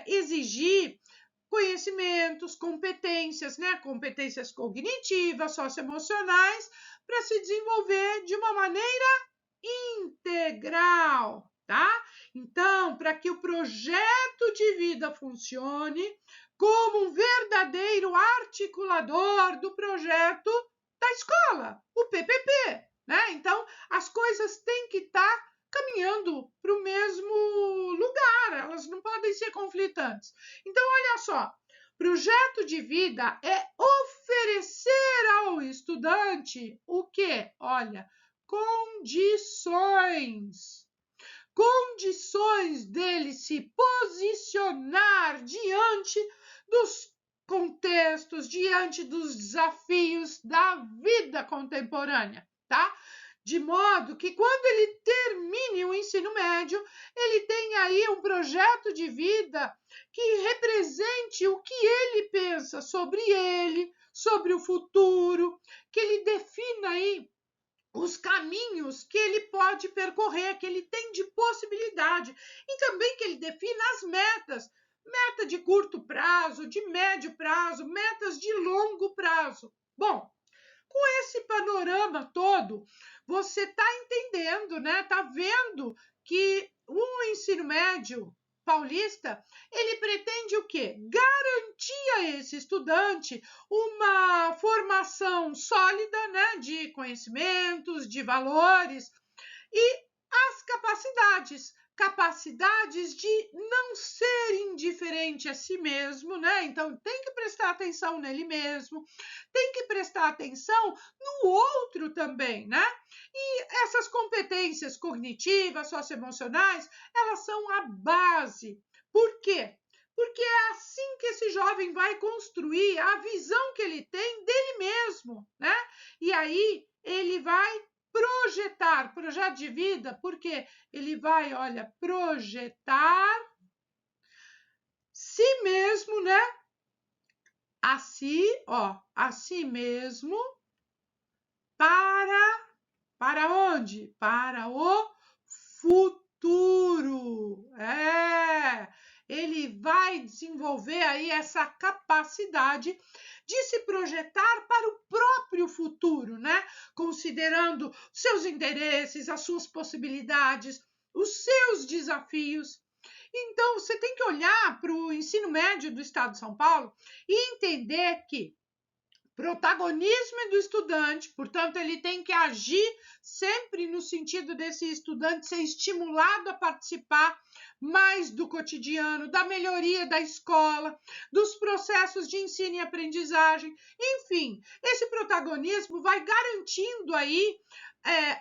exigir conhecimentos, competências, né? Competências cognitivas, socioemocionais, para se desenvolver de uma maneira integral, tá? Então, para que o projeto de vida funcione como um verdadeiro verdadeiro articulador do projeto da escola, o PPP, né? Então, as coisas têm que estar caminhando para o mesmo lugar, elas não podem ser conflitantes. Então, olha só, projeto de vida é oferecer ao estudante o quê? Olha, condições dele se posicionar diante dos contextos, diante dos desafios da vida contemporânea, tá? De modo que quando ele termine o ensino médio, ele tenha aí um projeto de vida que represente o que ele pensa sobre ele, sobre o futuro, que ele defina aí os caminhos que ele pode percorrer, que ele tem de possibilidade, e também que ele defina as metas, meta de curto prazo, de médio prazo, metas de longo prazo. Bom, com esse panorama todo, você está entendendo, né? Está vendo que o ensino médio paulista, ele pretende o quê? Garantir a esse estudante uma formação sólida, né, de conhecimentos, de valores e as capacidades de não ser indiferente a si mesmo, né? Então tem que prestar atenção nele mesmo, tem que prestar atenção no outro também, né? E essas competências cognitivas, socioemocionais, elas são a base. Por quê? Porque é assim que esse jovem vai construir a visão que ele tem dele mesmo, né? E aí ele vai projeto de vida, porque ele vai, olha, projetar si mesmo, né? A si mesmo para onde? Para o futuro. Ele vai desenvolver aí essa capacidade de se projetar para o próprio futuro, né? Considerando seus interesses, as suas possibilidades, os seus desafios. Então, você tem que olhar para o ensino médio do Estado de São Paulo e entender que protagonismo é do estudante, portanto, ele tem que agir sempre no sentido desse estudante ser estimulado a participar mais do cotidiano, da melhoria da escola, dos processos de ensino e aprendizagem. Enfim, esse protagonismo vai garantindo aí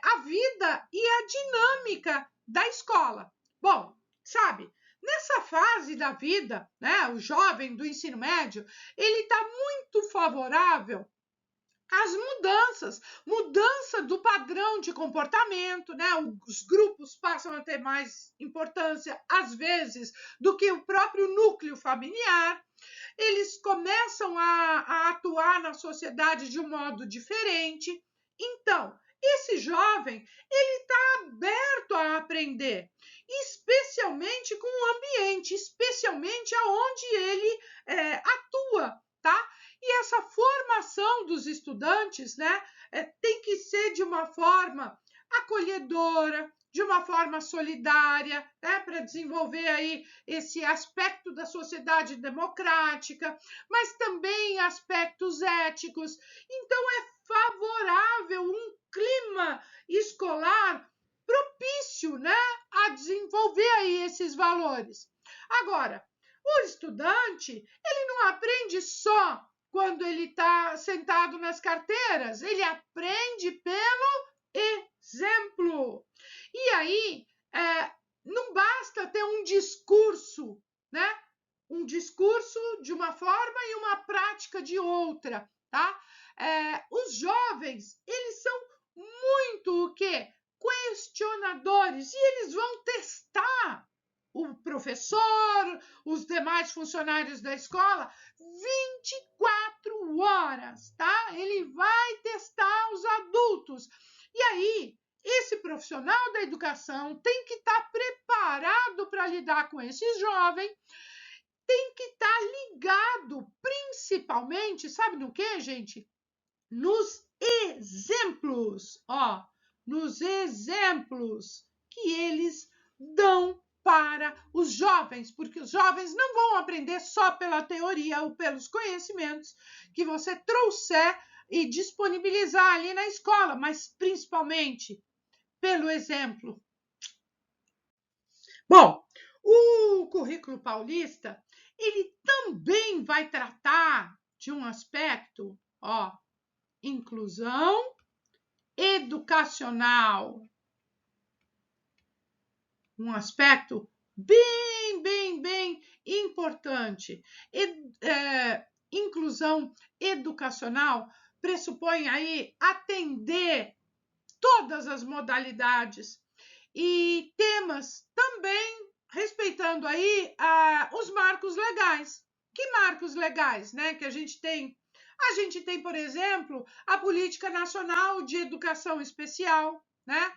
a vida e a dinâmica da escola. Bom, sabe, nessa fase da vida, né, o jovem do ensino médio, ele está muito favorável às mudança do padrão de comportamento, né? Os grupos passam a ter mais importância, às vezes, do que o próprio núcleo familiar. Eles começam a atuar na sociedade de um modo diferente. Então, esse jovem, ele está aberto a aprender, especialmente com o ambiente, especialmente aonde ele atua, tá? E essa formação dos estudantes, né, tem que ser de uma forma acolhedora, de uma forma solidária, né, para desenvolver aí esse aspecto da sociedade democrática, mas também aspectos éticos. Então, é favorável um clima escolar propício, né, a desenvolver aí esses valores. Agora, o estudante, ele não aprende só quando ele está sentado nas carteiras, ele aprende pelo exemplo. E aí, não basta ter um discurso, né? Um discurso de uma forma e uma prática de outra, tá? Os jovens, eles são muito o quê? Questionadores, e eles vão testar o professor, os demais funcionários da escola, 24 horas, tá? Ele vai testar os adultos. E aí, esse profissional da educação tem que estar preparado para lidar com esse jovem, tem que estar ligado, principalmente, sabe no que, gente? Nos exemplos, nos exemplos que eles dão para os jovens, porque os jovens não vão aprender só pela teoria ou pelos conhecimentos que você trouxer e disponibilizar ali na escola, mas principalmente pelo exemplo. Bom, o currículo paulista, ele também vai tratar de um aspecto, inclusão educacional. Um aspecto bem importante. Inclusão educacional pressupõe aí atender todas as modalidades e temas também respeitando aí os marcos legais. Que marcos legais, né, que a gente tem? A gente tem, por exemplo, a Política Nacional de Educação Especial, né?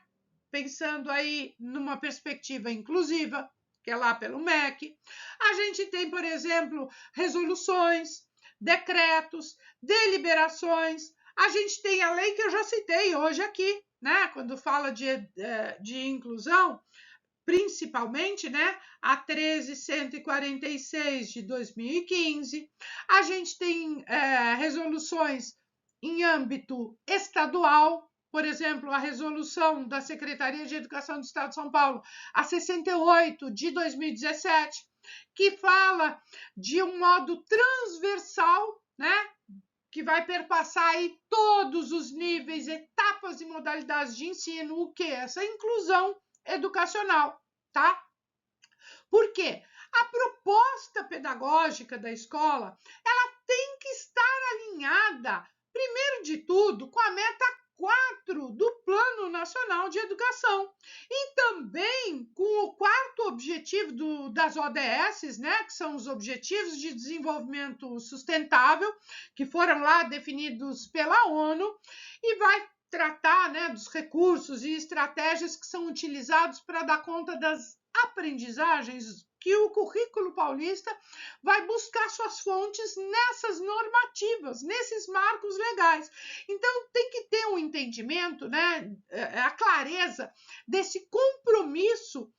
Pensando aí numa perspectiva inclusiva, que é lá pelo MEC. A gente tem, por exemplo, resoluções, decretos, deliberações. A gente tem a lei que eu já citei hoje aqui, né? Quando fala de inclusão, principalmente, né, a 13.146 de 2015. A gente tem resoluções em âmbito estadual, por exemplo, a resolução da Secretaria de Educação do Estado de São Paulo, a 68 de 2017, que fala de um modo transversal, né, que vai perpassar aí todos os níveis, etapas e modalidades de ensino, o que? Essa inclusão educacional, tá? Por quê? A proposta pedagógica da escola, ela tem que estar alinhada, primeiro de tudo, com a meta 4 do Plano Nacional de Educação e também com o quarto objetivo das ODS, né, que são os Objetivos de Desenvolvimento Sustentável, que foram lá definidos pela ONU, e vai tratar, né, dos recursos e estratégias que são utilizados para dar conta das aprendizagens que o currículo paulista vai buscar suas fontes nessas normativas, nesses marcos legais. Então, tem que ter um entendimento, né, a clareza desse compromisso,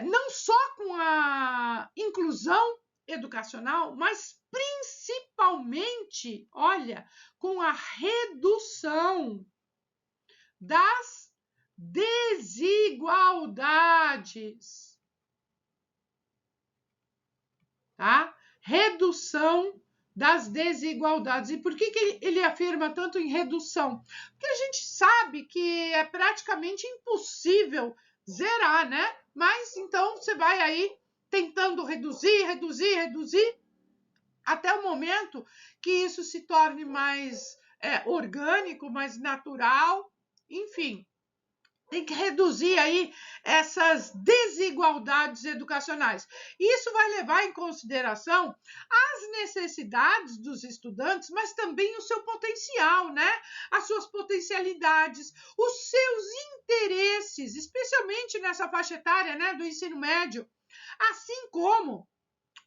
não só com a inclusão educacional, mas principalmente, olha, com a redução das desigualdades, tá? Redução das desigualdades. E por que ele afirma tanto em redução? Porque a gente sabe que é praticamente impossível zerar, né? Mas então você vai aí tentando reduzir, até o momento que isso se torne mais orgânico, mais natural, enfim. Tem que reduzir aí essas desigualdades educacionais. Isso vai levar em consideração as necessidades dos estudantes, mas também o seu potencial, né? As suas potencialidades, os seus interesses, especialmente nessa faixa etária, né, do ensino médio, assim como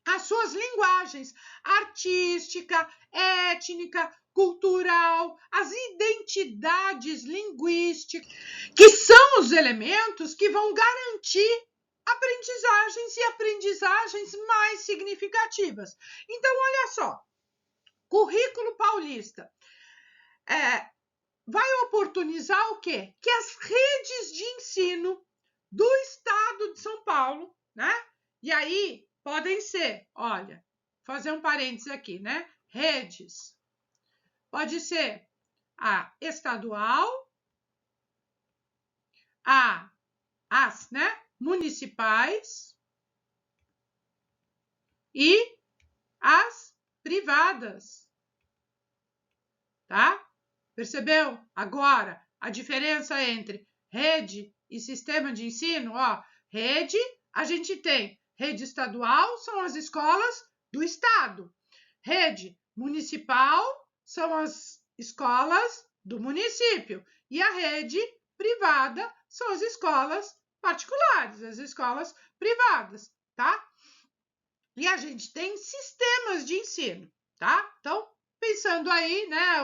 as suas linguagens artística, étnica, cultural, as identidades linguísticas, que são os elementos que vão garantir aprendizagens e aprendizagens mais significativas. Então, olha só, currículo paulista vai oportunizar o quê? Que as redes de ensino do estado de São Paulo, né? E aí podem ser, olha, fazer um parênteses aqui, né? Redes. Pode ser a estadual, as, né, municipais e as privadas, tá? Percebeu agora a diferença entre rede e sistema de ensino? Rede, a gente tem rede estadual, são as escolas do estado. Rede municipal são as escolas do município. E a rede privada são as escolas particulares, as escolas privadas, tá? E a gente tem sistemas de ensino, tá? Então, pensando aí, né,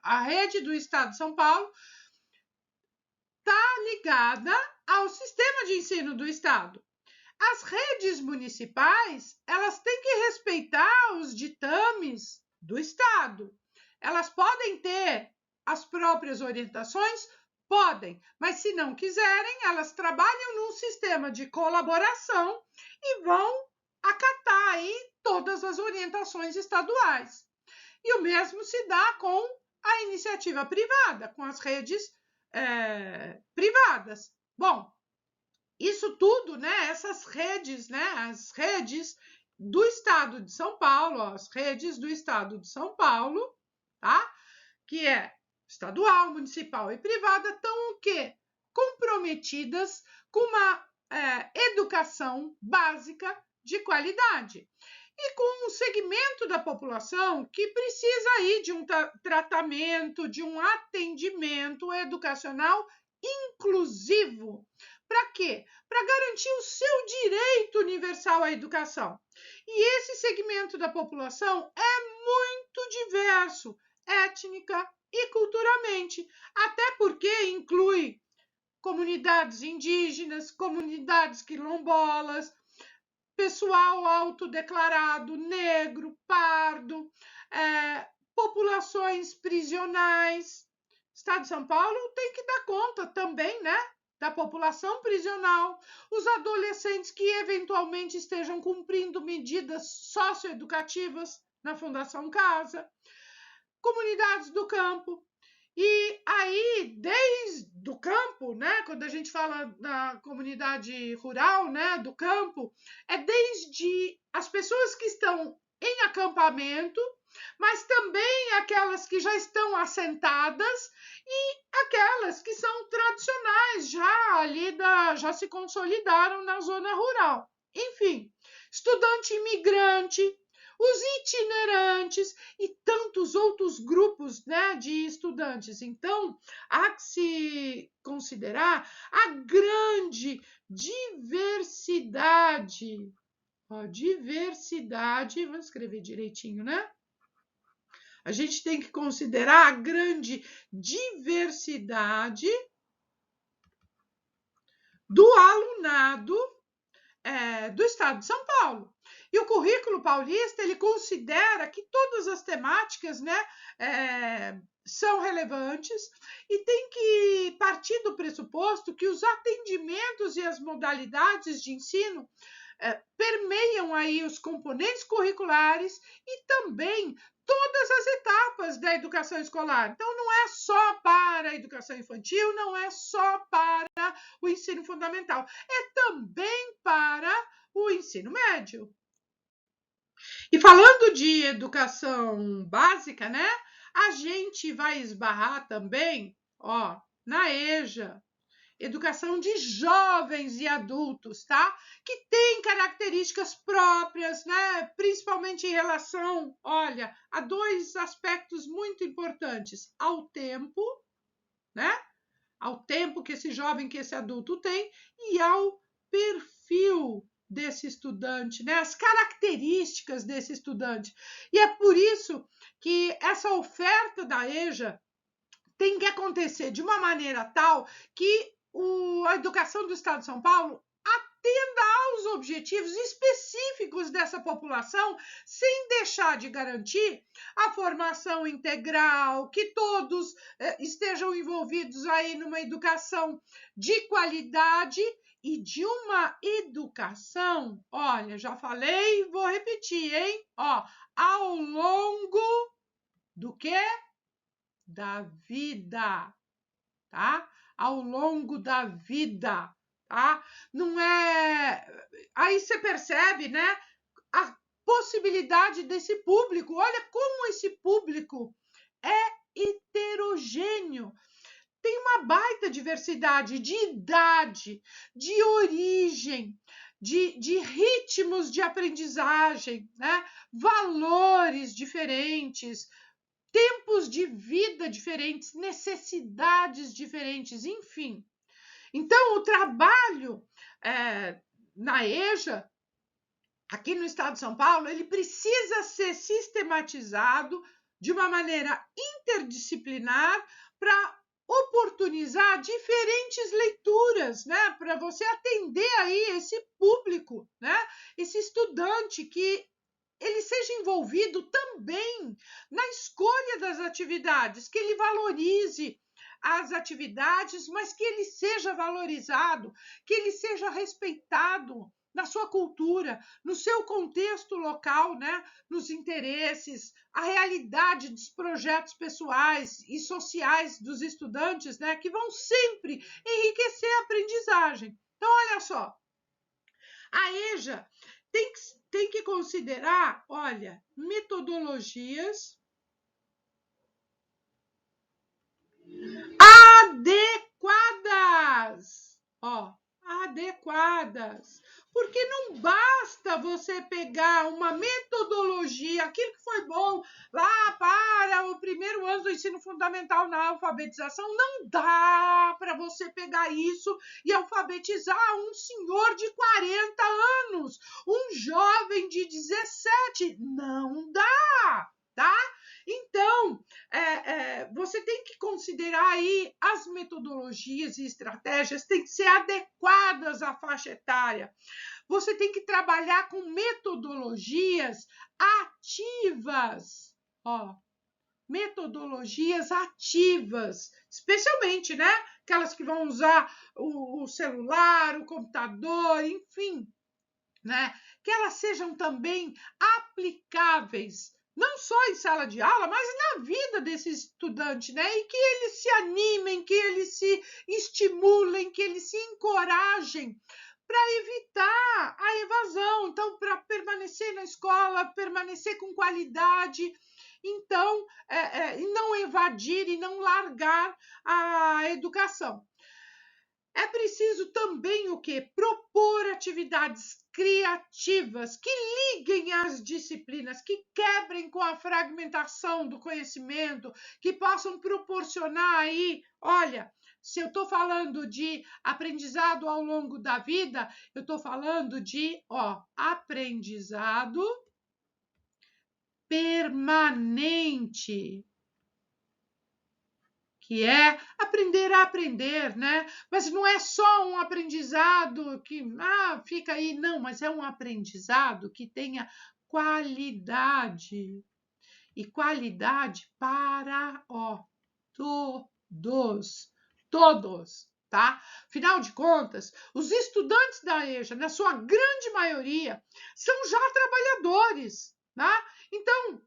a rede do estado de São Paulo está ligada ao sistema de ensino do Estado. As redes municipais, elas têm que respeitar os ditames do Estado. Elas podem ter as próprias orientações? Podem, mas se não quiserem, elas trabalham num sistema de colaboração e vão acatar aí todas as orientações estaduais. E o mesmo se dá com a iniciativa privada, com as redes privadas. Bom, isso tudo, né? Essas redes, né? As redes do Estado de São Paulo, as redes do Estado de São Paulo, tá? Que é estadual, municipal e privada, estão o quê? Comprometidas com uma educação básica de qualidade. E com um segmento da população que precisa aí de um tratamento, de um atendimento educacional inclusivo. Para quê? Para garantir o seu direito universal à educação. E esse segmento da população é muito diverso, étnica e culturalmente, até porque inclui comunidades indígenas, comunidades quilombolas, pessoal autodeclarado, negro, pardo, populações prisionais. O Estado de São Paulo tem que dar conta também, né, da população prisional, os adolescentes que eventualmente estejam cumprindo medidas socioeducativas na Fundação Casa, comunidades do campo. E aí, desde o campo, né, quando a gente fala da comunidade rural, né, do campo, é desde as pessoas que estão em acampamento, mas também aquelas que já estão assentadas e aquelas que são tradicionais, já se consolidaram na zona rural. Enfim, estudante imigrante, os itinerantes e tantos outros grupos, né, de estudantes. Então, há que se considerar a grande diversidade. Diversidade, vamos escrever direitinho, né? A gente tem que considerar a grande diversidade do alunado do Estado de São Paulo. E o currículo paulista, ele considera que todas as temáticas, né, são relevantes e tem que partir do pressuposto que os atendimentos e as modalidades de ensino permeiam aí os componentes curriculares e também todas as etapas da educação escolar. Então, não é só para a educação infantil, não é só para o ensino fundamental, é também para o ensino médio. E falando de educação básica, né? A gente vai esbarrar também, na EJA, educação de jovens e adultos, tá? Que tem características próprias, né? Principalmente em relação, a dois aspectos muito importantes: ao tempo, né? Ao tempo que esse jovem, que esse adulto tem, e ao perfil desse estudante, né? As características desse estudante. E é por isso que essa oferta da EJA tem que acontecer de uma maneira tal que a educação do Estado de São Paulo atenda aos objetivos específicos dessa população, sem deixar de garantir a formação integral, que todos estejam envolvidos aí numa educação de qualidade e de uma educação, já falei e vou repetir, hein? Ao longo do quê? Da vida, tá? Ao longo da vida, tá? Não é... Aí você percebe, né? A possibilidade desse público. Olha como esse público é heterogêneo. Tem uma baita diversidade de idade, de origem, de ritmos de aprendizagem, né? Valores diferentes, tempos de vida diferentes, necessidades diferentes, enfim. Então, o trabalho na EJA, aqui no Estado de São Paulo, ele precisa ser sistematizado de uma maneira interdisciplinar para oportunizar diferentes leituras, né, para você atender aí esse público, né, esse estudante que ele seja envolvido também na escolha das atividades, que ele valorize as atividades, mas que ele seja valorizado, que ele seja respeitado na sua cultura, no seu contexto local, né, nos interesses, a realidade dos projetos pessoais e sociais dos estudantes, né, que vão sempre enriquecer a aprendizagem. Então, olha só, a EJA tem que considerar, olha, metodologias adequadas. Ó, adequadas. Porque não basta você pegar uma metodologia, aquilo que foi bom lá para o primeiro ano do ensino fundamental na alfabetização, não dá para você pegar isso e alfabetizar um senhor de 40 anos, um jovem de 17. Não dá, tá? Então, você tem que considerar aí as metodologias e estratégias têm que ser adequadas à faixa etária. Você tem que trabalhar com metodologias ativas, ó, metodologias ativas, especialmente, né? Aquelas que vão usar o celular, o computador, enfim, né? Que elas sejam também aplicáveis, não só em sala de aula, mas na vida desse estudante, né? E que eles se animem, que eles se estimulem, que eles se encorajem para evitar a evasão, então, para permanecer na escola, permanecer com qualidade, então, e não evadir e não largar a educação. É preciso também o quê? Propor atividades criativas que liguem as disciplinas, que quebrem com a fragmentação do conhecimento, que possam proporcionar aí, olha, se eu estou falando de aprendizado ao longo da vida, eu estou falando de, aprendizado permanente, que é aprender a aprender, né? Mas não é só um aprendizado que fica aí, não, mas é um aprendizado que tenha qualidade. E qualidade para todos, tá? Afinal de contas, os estudantes da EJA, na sua grande maioria, são já trabalhadores, tá? Então,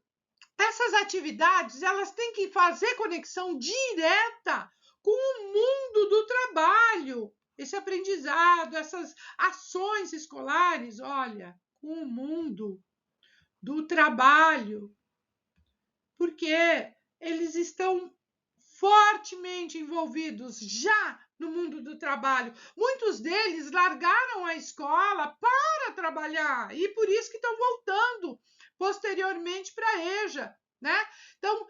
essas atividades, elas têm que fazer conexão direta com o mundo do trabalho. Esse aprendizado, essas ações escolares, olha, com o mundo do trabalho, porque eles estão fortemente envolvidos já no mundo do trabalho. Muitos deles largaram a escola para trabalhar e por isso que estão voltando posteriormente para a EJA, né? Então,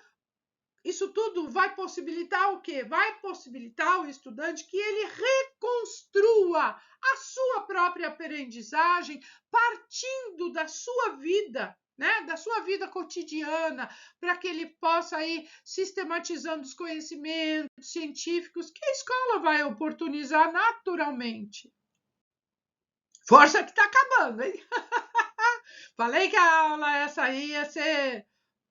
isso tudo vai possibilitar o quê? Vai possibilitar o estudante que ele reconstrua a sua própria aprendizagem partindo da sua vida, né? Da sua vida cotidiana, para que ele possa ir sistematizando os conhecimentos científicos que a escola vai oportunizar naturalmente. Força que está acabando, hein? Falei que a aula essa aí ia ser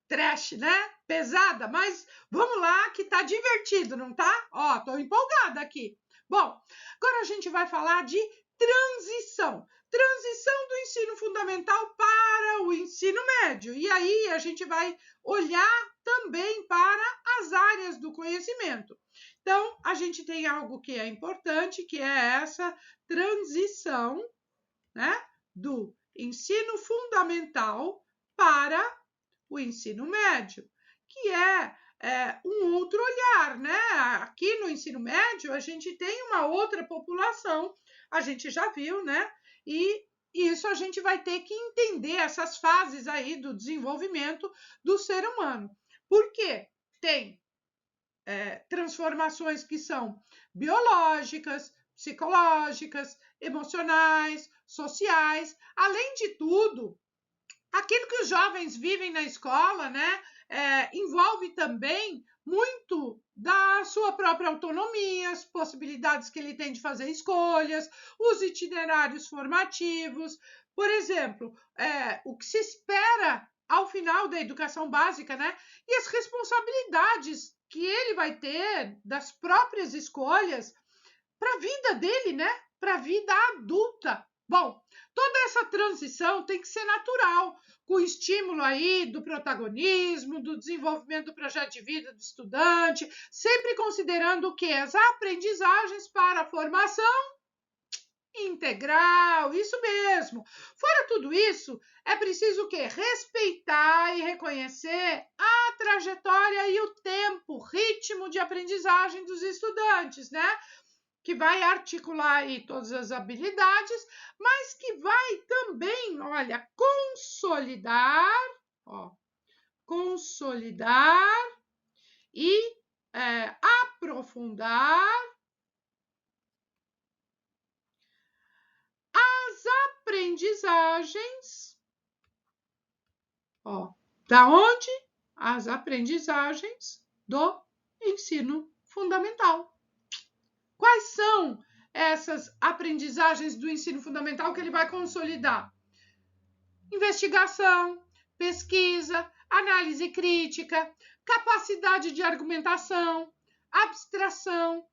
trash, né? Pesada, mas vamos lá que tá divertido, não tá? Ó, tô empolgada aqui. Bom, agora a gente vai falar de transição. Transição do ensino fundamental para o ensino médio. E aí a gente vai olhar também para as áreas do conhecimento. Então, a gente tem algo que é importante, que é essa transição, né, do ensino fundamental para o ensino médio, que é um outro olhar, né? Aqui no ensino médio, a gente tem uma outra população, a gente já viu, né? E isso a gente vai ter que entender essas fases aí do desenvolvimento do ser humano. Por quê? Tem transformações que são biológicas, psicológicas, emocionais, sociais. Além de tudo, aquilo que os jovens vivem na escola, né, envolve também muito da sua própria autonomia, as possibilidades que ele tem de fazer escolhas, os itinerários formativos. Por exemplo, o que se espera ao final da educação básica, né? E as responsabilidades que ele vai ter das próprias escolhas para a vida dele, né? Para a vida adulta. Bom, toda essa transição tem que ser natural, com o estímulo aí do protagonismo, do desenvolvimento do projeto de vida do estudante, sempre considerando o que? As aprendizagens para a formação integral, isso mesmo. Fora tudo isso, é preciso o quê? Respeitar e reconhecer a trajetória e o tempo, o ritmo de aprendizagem dos estudantes, né? Que vai articular aí todas as habilidades, mas que vai também, olha, consolidar e aprofundar as aprendizagens, da onde? As aprendizagens do ensino fundamental. Quais são essas aprendizagens do ensino fundamental que ele vai consolidar? Investigação, pesquisa, análise crítica, capacidade de argumentação, abstração,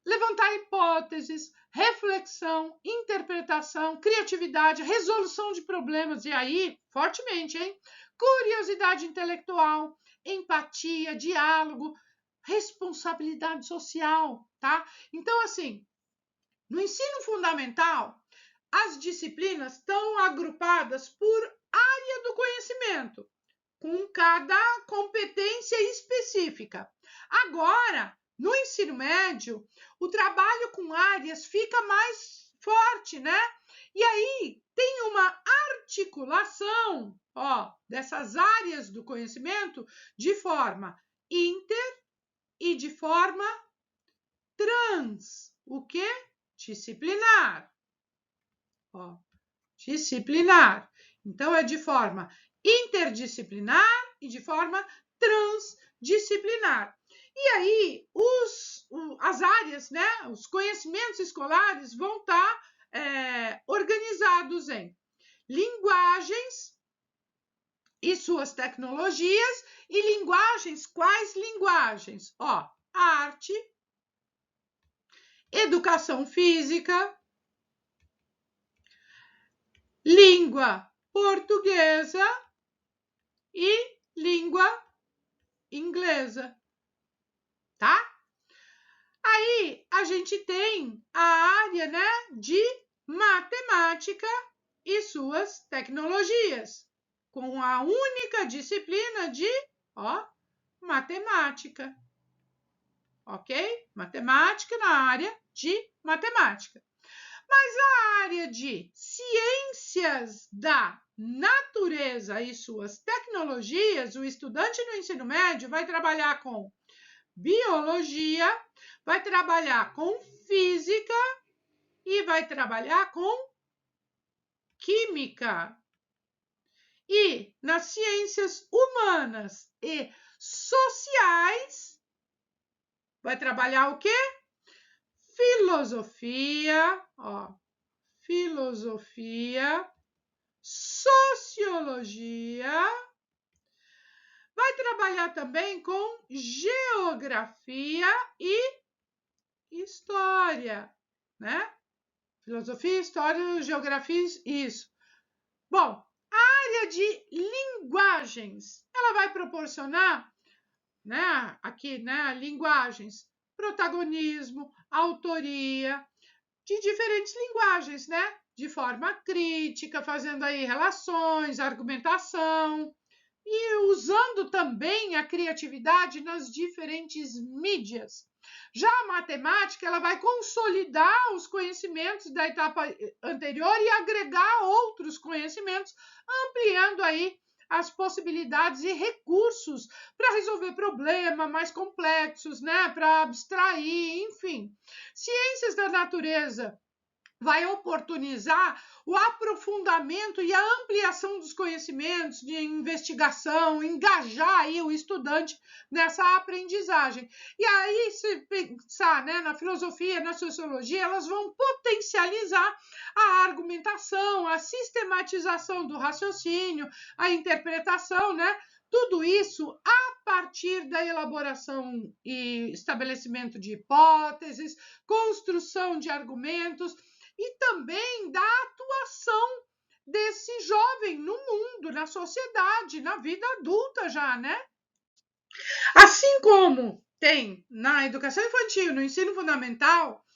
levantar hipóteses, reflexão, interpretação, criatividade, resolução de problemas, e aí, fortemente, hein? Curiosidade intelectual, empatia, diálogo, responsabilidade social, tá? Então, assim, no ensino fundamental, as disciplinas estão agrupadas por área do conhecimento, com cada competência específica. Agora, no ensino médio, o trabalho com áreas fica mais forte, né? E aí tem uma articulação, dessas áreas do conhecimento de forma inter e de forma trans. O quê? Disciplinar. Disciplinar. Então, é de forma interdisciplinar e de forma transdisciplinar. E aí, as áreas, né, os conhecimentos escolares vão estar organizados em linguagens e suas tecnologias. E linguagens, quais linguagens? Arte, educação física, língua portuguesa e língua inglesa, tá? Aí a gente tem a área, né, de matemática e suas tecnologias, com a única disciplina de, matemática, ok? Matemática na área de matemática. Mas a área de ciências da natureza e suas tecnologias, o estudante no ensino médio vai trabalhar com biologia, vai trabalhar com física e vai trabalhar com química. E nas ciências humanas e sociais, vai trabalhar o quê? Filosofia, filosofia, sociologia, vai trabalhar também com geografia e história, né? Filosofia, história, geografia, isso. Bom, a área de linguagens, ela vai proporcionar, né, aqui, né, linguagens, protagonismo, autoria, de diferentes linguagens, né? De forma crítica, fazendo aí relações, argumentação e usando também a criatividade nas diferentes mídias. Já a matemática, ela vai consolidar os conhecimentos da etapa anterior e agregar outros conhecimentos, ampliando aí as possibilidades e recursos para resolver problemas mais complexos, né? Para abstrair, enfim. Ciências da natureza vai oportunizar o aprofundamento e a ampliação dos conhecimentos de investigação, engajar aí o estudante nessa aprendizagem. E aí, se pensar, né, na filosofia, na sociologia, elas vão potencializar a argumentação, a sistematização do raciocínio, a interpretação, né? Tudo isso a partir da elaboração e estabelecimento de hipóteses, construção de argumentos, e também da atuação desse jovem no mundo, na sociedade, na vida adulta já, né? Assim como tem na educação infantil, no ensino fundamental,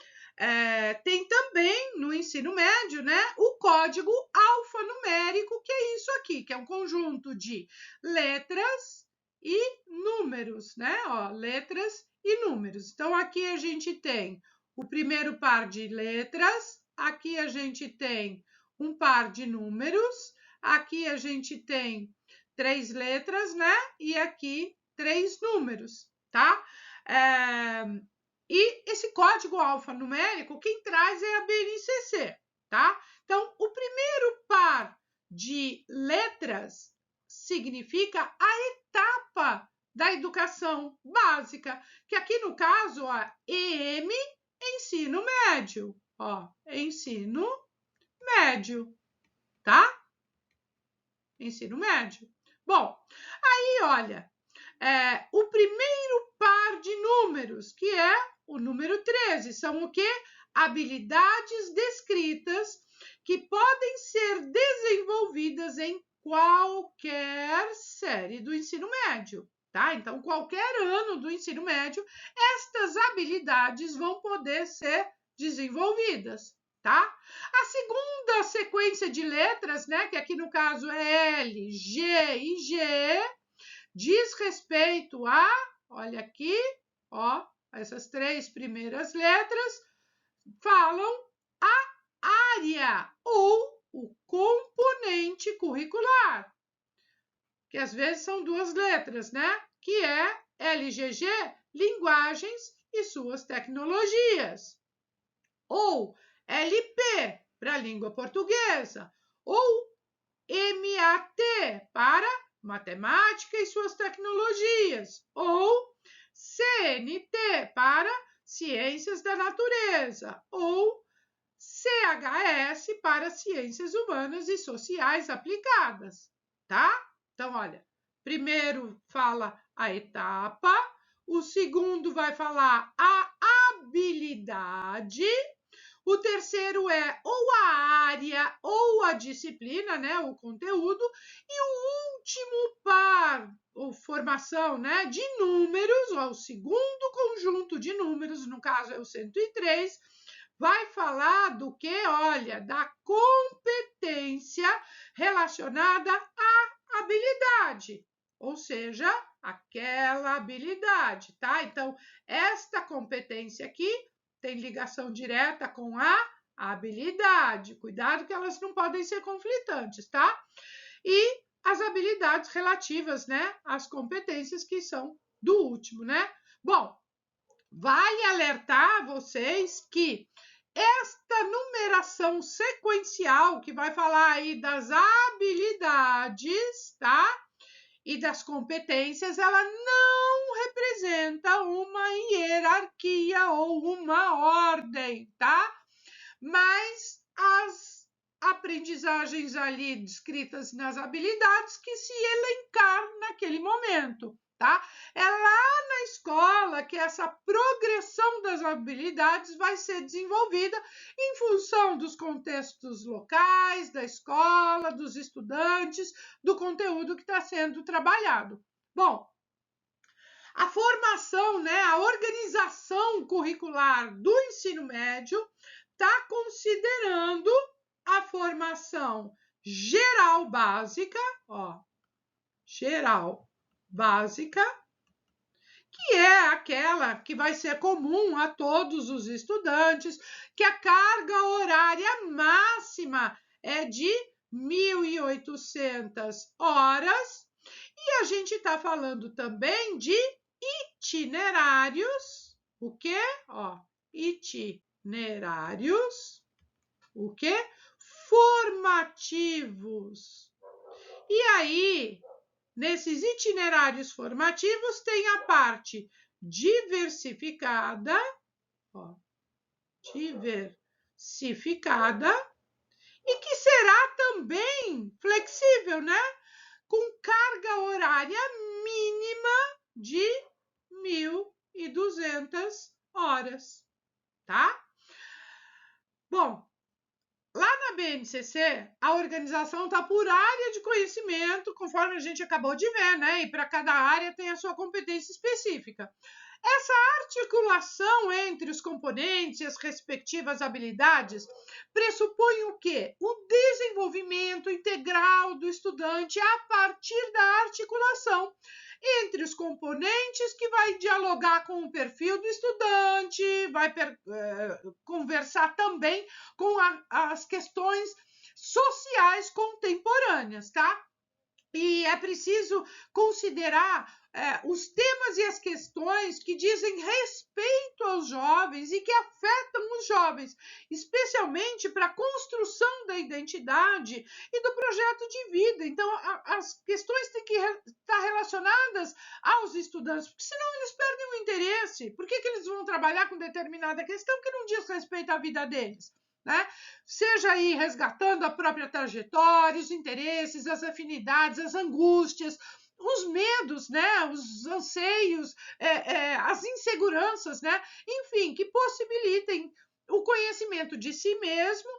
tem também no ensino médio, né, o código alfanumérico, que é isso aqui, que é um conjunto de letras e números, né? Ó, letras e números. Então, aqui a gente tem o primeiro par de letras, aqui a gente tem um par de números, aqui a gente tem 3 letras, né? E aqui 3 números, tá? E esse código alfanumérico, quem traz é a BNCC, tá? Então, o primeiro par de letras significa a etapa da educação básica, que aqui no caso, a EM, ensino médio, ó, ensino médio, tá? Ensino médio. Bom, aí olha, o primeiro par de números, que é o número 13, são o quê? Habilidades descritas que podem ser desenvolvidas em qualquer série do ensino médio, tá? Então, qualquer ano do ensino médio, estas habilidades vão poder ser desenvolvidas, tá? A segunda sequência de letras, né, que aqui no caso é L, G e G, diz respeito a, olha aqui, ó, essas 3 primeiras letras falam a área ou o componente curricular, que às vezes são 2 letras, né? Que é LGG, linguagens e suas tecnologias, ou LP, para a língua portuguesa, ou MAT, para matemática e suas tecnologias, ou CNT, para ciências da natureza, ou CHS, para ciências humanas e sociais aplicadas, tá? Então, olha, primeiro fala a etapa, o segundo vai falar a habilidade, o terceiro é ou a área ou a disciplina, né, o conteúdo, e o último par, ou formação, né, de números, ou o segundo conjunto de números, no caso é o 103, vai falar do que? Olha, da competência relacionada à habilidade, ou seja, aquela habilidade, tá? Então, esta competência aqui tem ligação direta com a habilidade. Cuidado que elas não podem ser conflitantes, tá? E as habilidades relativas, né, às competências que são do último, né? Bom, vale alertar vocês que esta numeração sequencial, que vai falar aí das habilidades, tá? E das competências, ela não representa uma hierarquia ou uma ordem, tá? Mas as aprendizagens ali descritas nas habilidades que se elencar naquele momento, tá? É lá na escola que essa progressão das habilidades vai ser desenvolvida em função dos contextos locais, da escola, dos estudantes, do conteúdo que está sendo trabalhado. Bom, a formação, né, a organização curricular do ensino médio está considerando a formação geral básica, ó, geral básica, que é aquela que vai ser comum a todos os estudantes, que a carga horária máxima é de 1.800 horas, e a gente está falando também de itinerários, o quê? Ó, itinerários O quê? Formativos. E aí, nesses itinerários formativos, tem a parte diversificada, ó, diversificada, e que será também flexível, né? Com carga horária mínima de 1.200 horas, tá? Bom, lá na BNCC, a organização está por área de conhecimento, conforme a gente acabou de ver, né? E para cada área tem a sua competência específica. Essa articulação entre os componentes e as respectivas habilidades pressupõe o quê? O desenvolvimento integral do estudante a partir da articulação entre os componentes, que vai dialogar com o perfil do estudante, vai conversar também com as questões sociais contemporâneas, tá? E é preciso considerar os temas e as questões que dizem respeito aos jovens e que afetam os jovens, especialmente para a construção da identidade e do projeto de vida. Então, as questões têm que estar relacionadas aos estudantes, porque senão eles perdem o interesse. Por que eles vão trabalhar com determinada questão que não diz respeito à vida deles? Né? Seja aí resgatando a própria trajetória, os interesses, as afinidades, as angústias, os medos, né? Os anseios, as inseguranças, né? Enfim, que possibilitem o conhecimento de si mesmo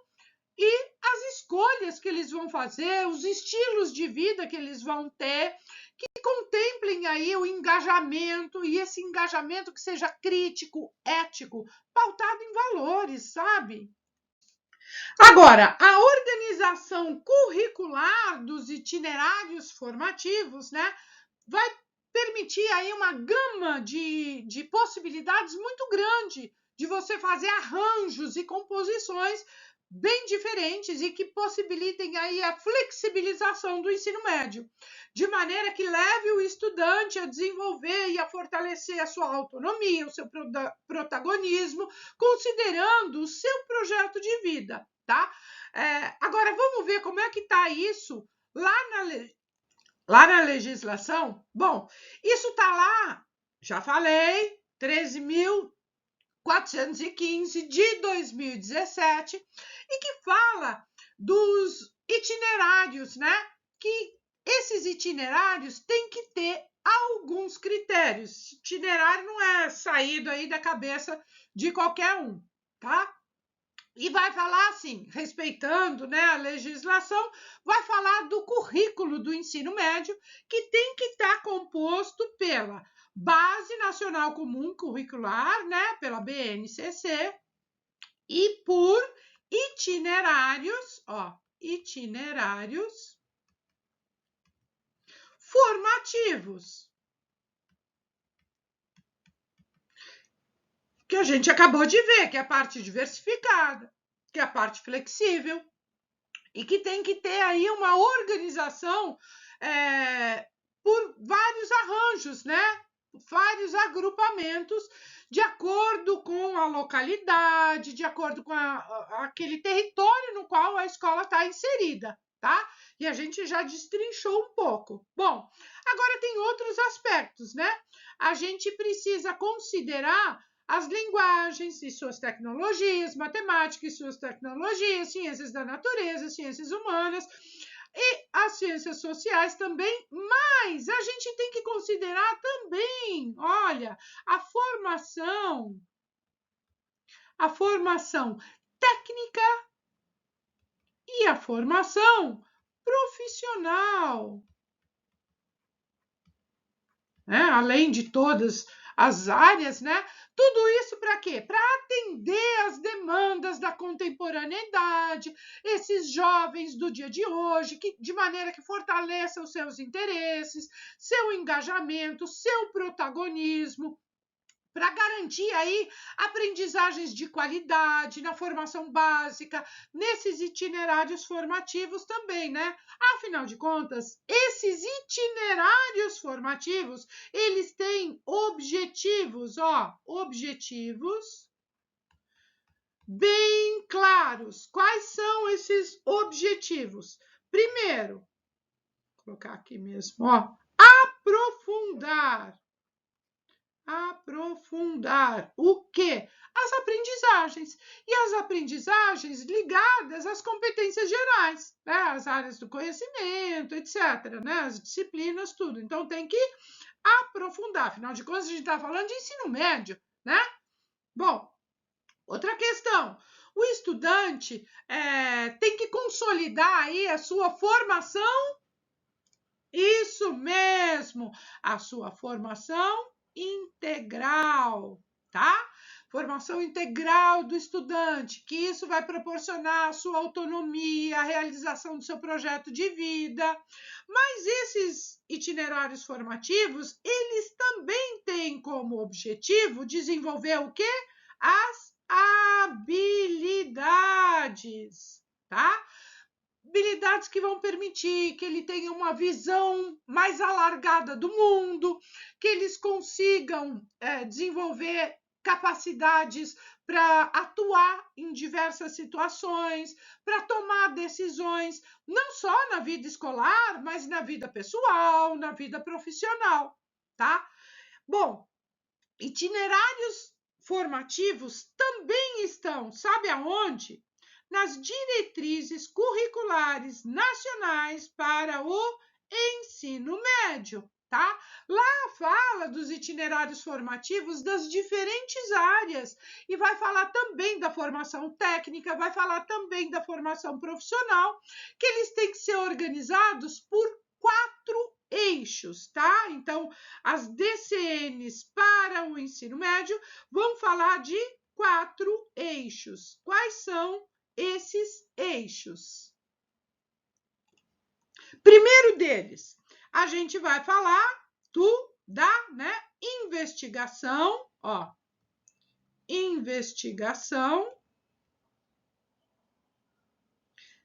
e as escolhas que eles vão fazer, os estilos de vida que eles vão ter, que contemplem aí o engajamento, e esse engajamento que seja crítico, ético, pautado em valores, sabe? Agora, a organização curricular dos itinerários formativos, né, vai permitir aí uma gama de possibilidades muito grande de você fazer arranjos e composições bem diferentes e que possibilitem aí a flexibilização do ensino médio, de maneira que leve o estudante a desenvolver e a fortalecer a sua autonomia, o seu protagonismo, considerando o seu projeto de vida, tá? Agora, vamos ver como é que está isso lá na legislação. Bom, isso está lá, já falei, 13.415 de 2017, e que fala dos itinerários, né? Que esses itinerários têm que ter alguns critérios. Itinerário não é saído aí da cabeça de qualquer um, tá? E vai falar assim, respeitando, né, a legislação, vai falar do currículo do ensino médio, que tem que estar composto pela Base Nacional Comum Curricular, né, pela BNCC, e por itinerários formativos, que a gente acabou de ver, que é a parte diversificada, que é a parte flexível, e que tem que ter aí uma organização por vários arranjos, né? Vários agrupamentos, de acordo com a localidade, de acordo com aquele território no qual a escola está inserida, tá? E a gente já destrinchou um pouco. Bom, agora tem outros aspectos, né? A gente precisa considerar as linguagens e suas tecnologias, matemática e suas tecnologias, ciências da natureza, ciências humanas e as ciências sociais também, mas a gente tem que considerar também, olha, a formação técnica e a formação profissional, né? Além de todas as áreas, né? Tudo isso para quê? Para atender às demandas da contemporaneidade, esses jovens do dia de hoje, de maneira que fortaleça os seus interesses, seu engajamento, seu protagonismo, para garantir aí aprendizagens de qualidade na formação básica, nesses itinerários formativos também, né? Afinal de contas, esses itinerários formativos, eles têm objetivos bem claros. Quais são esses objetivos? Primeiro, vou colocar aqui mesmo, ó, aprofundar. Aprofundar o quê? As aprendizagens. E as aprendizagens ligadas às competências gerais, né? As áreas do conhecimento, etc., né? As disciplinas, tudo. Então tem que aprofundar. Afinal de contas, a gente está falando de ensino médio, né? Bom, outra questão. O estudante tem que consolidar aí a sua formação. Isso mesmo, a sua formação integral, tá? Formação integral do estudante, que isso vai proporcionar a sua autonomia, a realização do seu projeto de vida. Mas esses itinerários formativos, eles também têm como objetivo desenvolver o quê? As habilidades, tá? Habilidades que vão permitir que ele tenha uma visão mais alargada do mundo, que eles consigam desenvolver capacidades para atuar em diversas situações, para tomar decisões, não só na vida escolar, mas na vida pessoal, na vida profissional, tá? Bom, itinerários formativos também estão, sabe aonde? Nas diretrizes curriculares nacionais para o ensino médio, tá? Lá fala dos itinerários formativos das diferentes áreas e vai falar também da formação técnica, vai falar também da formação profissional, que eles têm que ser organizados por 4 eixos, tá? Então, as DCNs para o ensino médio vão falar de 4 eixos. Quais são esses eixos? Primeiro deles, a gente vai falar da investigação, ó. Investigação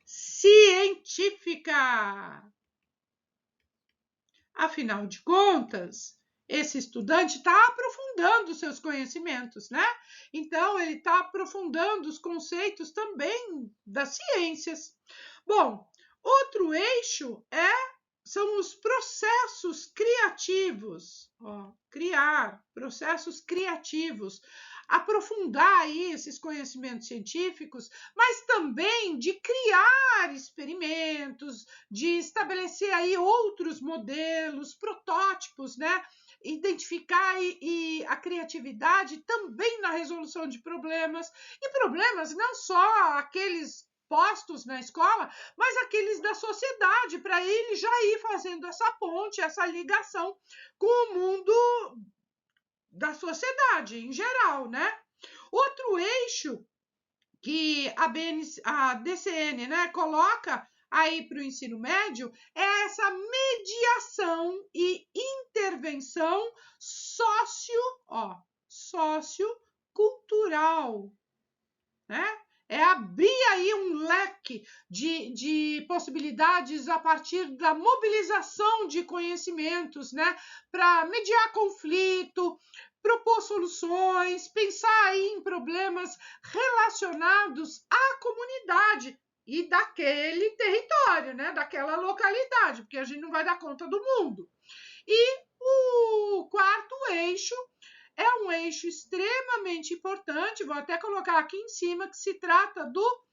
científica. Afinal de contas, esse estudante está aprofundando seus conhecimentos, né? Então, ele está aprofundando os conceitos também das ciências. Bom, outro eixo são os processos criativos. Ó, criar, processos criativos. Aprofundar aí esses conhecimentos científicos, mas também de criar experimentos, de estabelecer aí outros modelos, protótipos, né? Identificar a criatividade também na resolução de problemas, e problemas não só aqueles postos na escola, mas aqueles da sociedade, para ele já ir fazendo essa ponte, essa ligação com o mundo da sociedade em geral, né? Outro eixo que a DCN, né, coloca aí para o ensino médio é essa mediação e intervenção sociocultural, né? É abrir aí um leque de possibilidades a partir da mobilização de conhecimentos, né? Para mediar conflito, propor soluções, pensar aí em problemas relacionados à comunidade e daquele território, né? Daquela localidade, porque a gente não vai dar conta do mundo. E o quarto eixo é um eixo extremamente importante, vou até colocar aqui em cima, que se trata do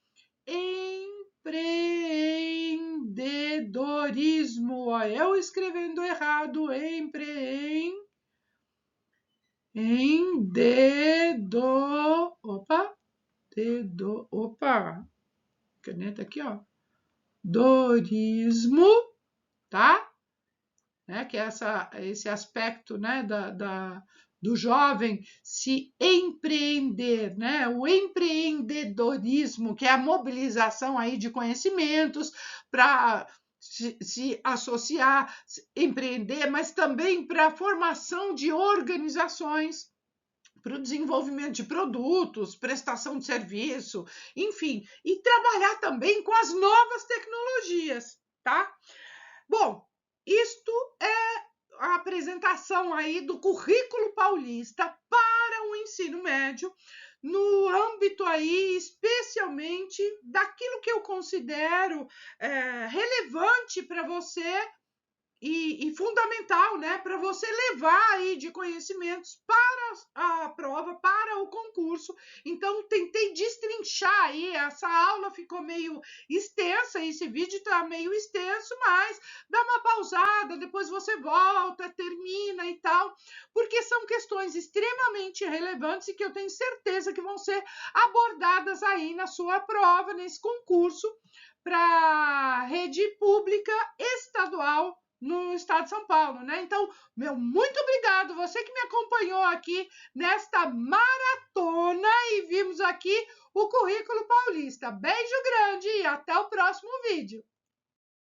empreendedorismo. Ó, eu escrevendo errado, caneta aqui, ó, dorismo, tá? Né, que é esse aspecto, né, do jovem se empreender, né? O empreendedorismo, que é a mobilização aí de conhecimentos para se associar, empreender, mas também para a formação de organizações, para o desenvolvimento de produtos, prestação de serviço, enfim, e trabalhar também com as novas tecnologias, tá? Bom, isto é a apresentação aí do currículo paulista para o ensino médio. no âmbito aí, especialmente daquilo que eu considero relevante para você e fundamental, né, para você levar aí de conhecimentos para a prova, para o concurso. Então, tentei destrinchar aí, essa aula ficou meio extensa, esse vídeo está meio extenso, mas dá uma pausada, depois você volta, termina e tal, porque são questões extremamente relevantes e que eu tenho certeza que vão ser abordadas aí na sua prova, nesse concurso para a rede pública estadual no estado de São Paulo, né? Então, meu muito obrigado, você que me acompanhou aqui nesta maratona e vimos aqui o currículo paulista. Beijo grande e até o próximo vídeo.